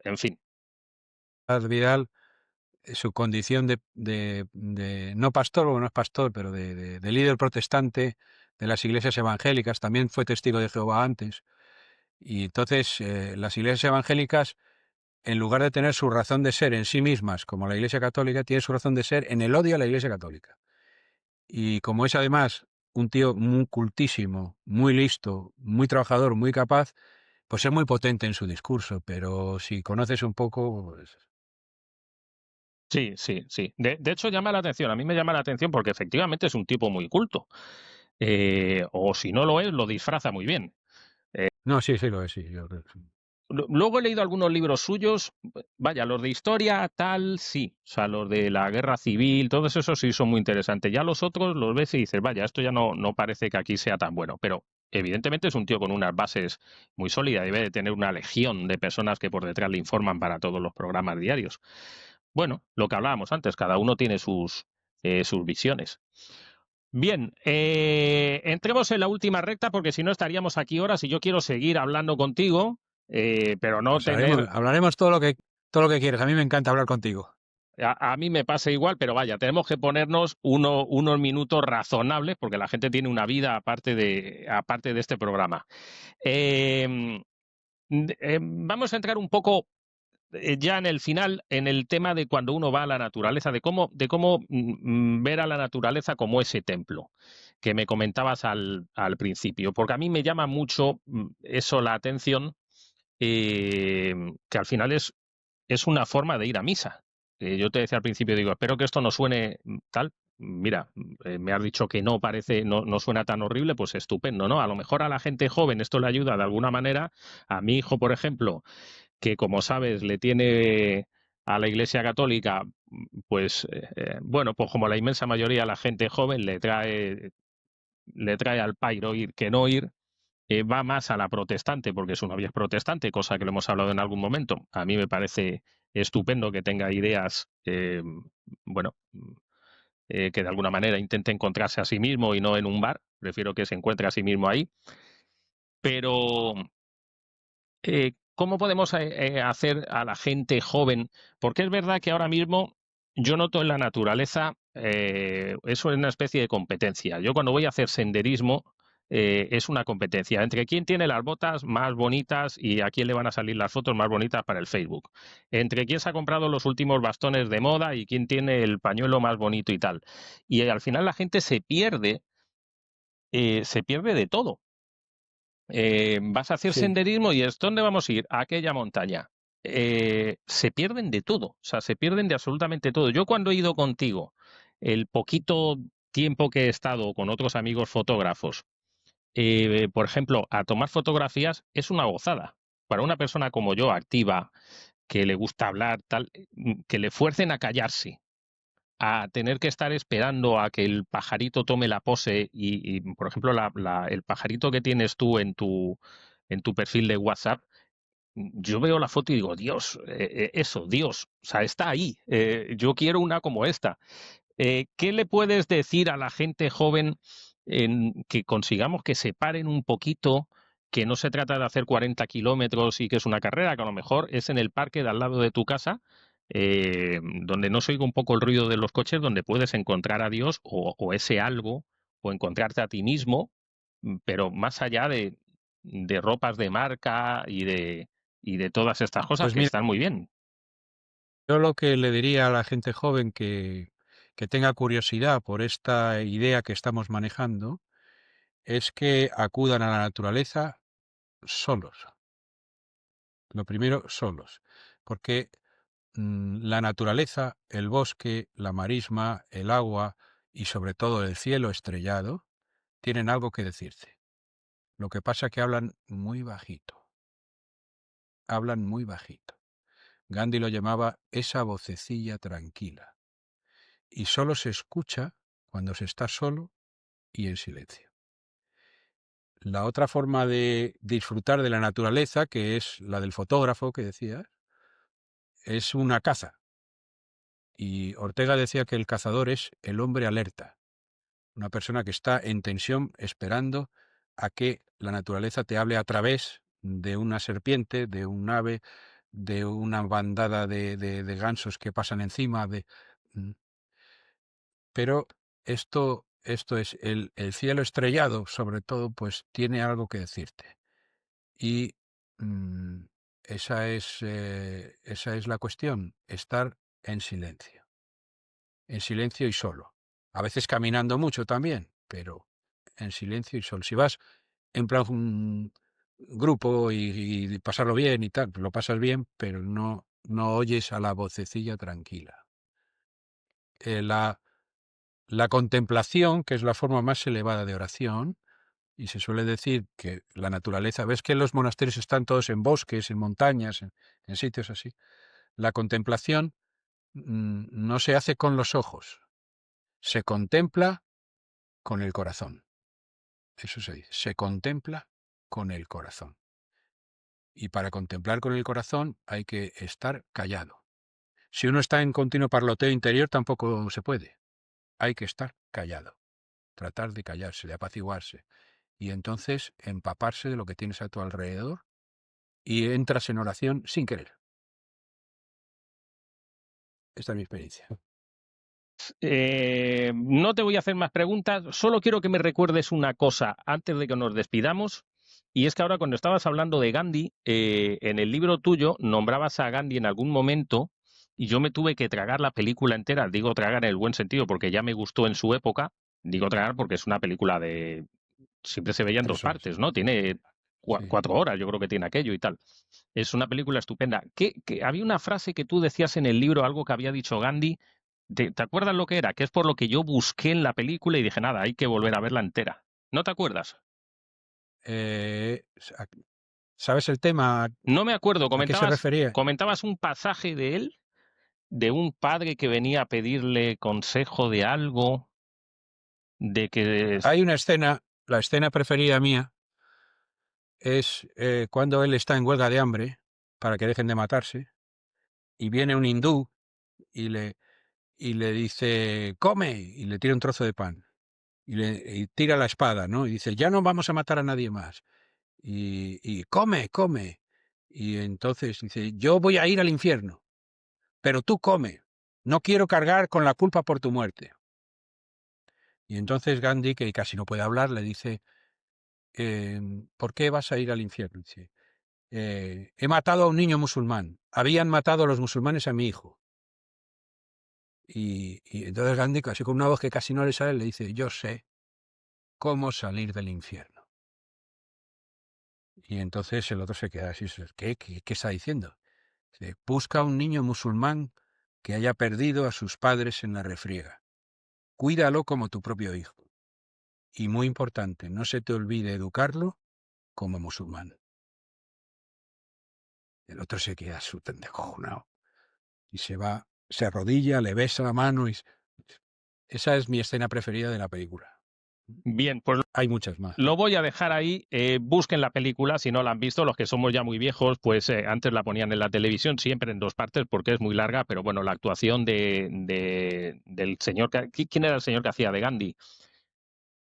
En fin. Vidal, su condición no pastor, o no es pastor, pero de líder protestante de las iglesias evangélicas, también fue testigo de Jehová antes. Y entonces las iglesias evangélicas, en lugar de tener su razón de ser en sí mismas, como la Iglesia Católica, tiene su razón de ser en el odio a la Iglesia Católica. Y como es además un tío muy cultísimo, muy listo, muy trabajador, muy capaz, pues es muy potente en su discurso, pero si conoces un poco, pues, Sí, sí, sí. De hecho, llama la atención. A mí me llama la atención porque efectivamente es un tipo muy culto. O si no lo es, lo disfraza muy bien. no, sí, sí lo es, sí. Luego he leído algunos libros suyos, vaya, los de historia, tal, sí, o sea, los de la guerra civil, todos esos sí son muy interesantes. Ya los otros los ves y dices, vaya, esto ya no parece que aquí sea tan bueno, pero evidentemente es un tío con unas bases muy sólidas, debe de tener una legión de personas que por detrás le informan para todos los programas diarios. Bueno, lo que hablábamos antes, cada uno tiene sus visiones. Bien, entremos en la última recta porque si no estaríamos aquí horas y yo quiero seguir hablando contigo, pero no Pues tener... hablaremos todo lo que quieras. A mí me encanta hablar contigo. a mí me pasa igual, pero vaya, tenemos que ponernos unos minutos razonables porque la gente tiene una vida aparte de este programa. Eh, Vamos a entrar un poco ya en el final, en el tema de cuando uno va a la naturaleza, de cómo ver a la naturaleza como ese templo que me comentabas al principio, porque a mí me llama mucho eso la atención, que al final es una forma de ir a misa. Yo te decía al principio, digo, espero que esto no suene tal. Mira, me has dicho que no parece, no suena tan horrible, pues estupendo, ¿no? A lo mejor a la gente joven esto le ayuda de alguna manera. A mi hijo, por ejemplo, que como sabes le tiene a la Iglesia Católica, pues bueno, pues como la inmensa mayoría de la gente joven le trae al pairo ir que no ir, va más a la protestante, porque su novia es protestante, cosa que lo hemos hablado en algún momento. A mí me parece estupendo que tenga ideas, bueno, que de alguna manera intente encontrarse a sí mismo y no en un bar. Prefiero que se encuentre a sí mismo ahí. Pero ¿cómo podemos hacer a la gente joven? Porque es verdad que ahora mismo yo noto en la naturaleza, eso es una especie de competencia. Yo cuando voy a hacer senderismo, es una competencia entre quién tiene las botas más bonitas y a quién le van a salir las fotos más bonitas para el Facebook. Entre quién se ha comprado los últimos bastones de moda y quién tiene el pañuelo más bonito y tal. Y al final la gente se pierde de todo. Vas a hacer Sí. senderismo y es ¿dónde vamos a ir? A aquella montaña. Se pierden de todo, o sea, se pierden de absolutamente todo. Yo cuando he ido contigo, el poquito tiempo que he estado con otros amigos fotógrafos, por ejemplo, a tomar fotografías es una gozada. Para una persona como yo, activa, que le gusta hablar, tal, que le fuercen a callarse, a tener que estar esperando a que el pajarito tome la pose por ejemplo, el pajarito que tienes tú en tu perfil de WhatsApp, yo veo la foto y digo, Dios, eso, Dios, o sea, está ahí. Yo quiero una como esta. ¿Qué le puedes decir a la gente joven en que consigamos que se paren un poquito, que no se trata de hacer 40 kilómetros y que es una carrera, que a lo mejor es en el parque de al lado de tu casa, donde no se oiga un poco el ruido de los coches, donde puedes encontrar a Dios o ese algo, o encontrarte a ti mismo, pero más allá de ropas de marca y de todas estas cosas Pues que mira, están muy bien? yo lo que le diría a la gente joven que tenga curiosidad por esta idea que estamos manejando es que acudan a la naturaleza solos. Lo primero, solos. Porque la naturaleza, el bosque, la marisma, el agua y sobre todo el cielo estrellado tienen algo que decirte. Lo que pasa es que hablan muy bajito. Hablan muy bajito. Gandhi lo llamaba esa vocecilla tranquila. Y solo se escucha cuando se está solo y en silencio. La otra forma de disfrutar de la naturaleza, que es la del fotógrafo que decías, es una caza. Y Ortega decía que el cazador es el hombre alerta, una persona que está en tensión esperando a que la naturaleza te hable a través de una serpiente, de un ave, de una bandada de gansos que pasan encima, mm, pero esto es el cielo estrellado, sobre todo, pues tiene algo que decirte. Y mm, esa es la cuestión, estar en silencio y solo. A veces caminando mucho también, pero en silencio y solo. Si vas en plan un grupo y pasarlo bien y tal, lo pasas bien, pero no oyes a la vocecilla tranquila. La La contemplación, que es la forma más elevada de oración, y se suele decir que la naturaleza, ves que los monasterios están todos en bosques, en montañas, en sitios así. La contemplación no se hace con los ojos, se contempla con el corazón. Eso se dice, se contempla con el corazón. Y para contemplar con el corazón hay que estar callado. Si uno está en continuo parloteo interior tampoco se puede. Hay que estar callado, tratar de callarse, de apaciguarse. Y entonces empaparse de lo que tienes a tu alrededor y entras en oración sin querer. Esta es mi experiencia. No te voy a hacer más preguntas, solo quiero que me recuerdes una cosa antes de que nos despidamos, y es que ahora cuando estabas hablando de Gandhi, en el libro tuyo nombrabas a Gandhi en algún momento y yo me tuve que tragar la película entera, digo tragar en el buen sentido porque ya me gustó en su época, digo tragar porque es una película de... siempre se veía en dos 3 horas. partes, ¿no? Tiene Sí. 4 horas, yo creo que tiene aquello y tal. Es una película estupenda. Había una frase que tú decías en el libro, algo que había dicho Gandhi. ¿Te acuerdas lo que era? Que es por lo que yo busqué en la película y dije, nada, hay que volver a verla entera. ¿No te acuerdas? Eh, ¿Sabes el tema No me acuerdo. a qué se refería? Comentabas un pasaje de él, de un padre que venía a pedirle consejo de algo, de que... Hay una escena, la escena preferida mía es cuando él está en huelga de hambre para que dejen de matarse y viene un hindú y le dice, come, y le tira un trozo de pan y tira la espada, ¿no? Y dice, ya no vamos a matar a nadie más. Y come, come. Y entonces dice, yo voy a ir al infierno, pero tú come. No quiero cargar con la culpa por tu muerte. Y entonces Gandhi, que casi no puede hablar, le dice, ¿por qué vas a ir al infierno? Dice, he matado a un niño musulmán. Habían matado a los musulmanes a mi hijo. Y entonces Gandhi, casi con una voz que casi no le sale, le dice, yo sé cómo salir del infierno. Y entonces el otro se queda así, ¿qué está diciendo? Dice, busca a un niño musulmán que haya perdido a sus padres en la refriega. Cuídalo como tu propio hijo. Y muy importante, no se te olvide educarlo como musulmán. El otro se queda súper descojonado y se va, se arrodilla, le besa la mano y... Esa es mi escena preferida de la película. Bien, pues Hay muchas más. lo voy a dejar ahí. Busquen la película si no la han visto. Los que somos ya muy viejos, pues antes la ponían en la televisión, siempre en dos partes porque es muy larga. Pero bueno, la actuación del señor. ¿Quién era el señor que hacía de Gandhi?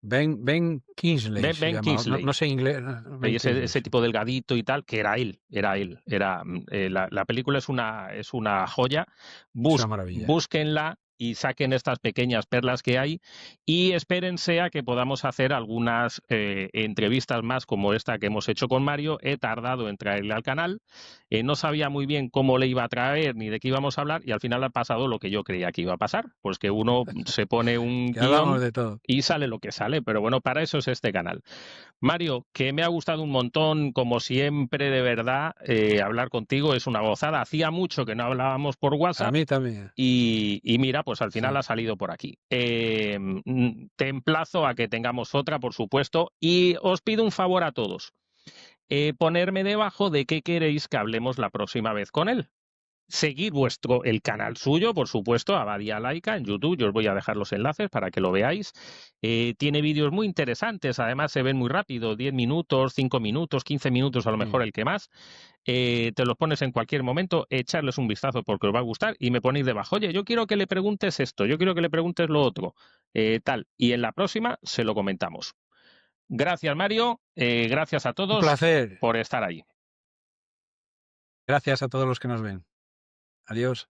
Ben Kingsley se Ben llama, no, Kingsley. no sé inglés, Y Ben Kingsley, ese sí. tipo delgadito y tal, que era él, era él. La película es una joya. Es una maravilla. Búsquenla y saquen estas pequeñas perlas que hay y espérense a que podamos hacer algunas entrevistas más como esta que hemos hecho con Mario. He tardado en traerle al canal, no sabía muy bien cómo le iba a traer ni de qué íbamos a hablar y al final ha pasado lo que yo creía que iba a pasar, pues que uno se pone un Que hablamos guión de todo. y sale lo que sale, pero bueno, para eso es este canal. Mario, que me ha gustado un montón, como siempre, de verdad, hablar contigo es una gozada. Hacía mucho que no hablábamos por A WhatsApp mí también. y mira, pues al final Sí. ha salido por aquí. Te emplazo a que tengamos otra, por supuesto, y os pido un favor a todos. Ponerme debajo de qué queréis que hablemos la próxima vez con él. Seguir el canal suyo, por supuesto, Abadía Laica en YouTube. Yo os voy a dejar los enlaces para que lo veáis. Tiene vídeos muy interesantes, además se ven muy rápido, 10 minutos, 5 minutos, 15 minutos, a lo mejor el que más. Te los pones en cualquier momento, echarles un vistazo porque os va a gustar y me ponéis debajo, oye, yo quiero que le preguntes esto, yo quiero que le preguntes lo otro, tal. Y en la próxima se lo comentamos. Gracias, Mario. Gracias a Un todos placer. por estar ahí. Gracias a todos los que nos ven. Adiós.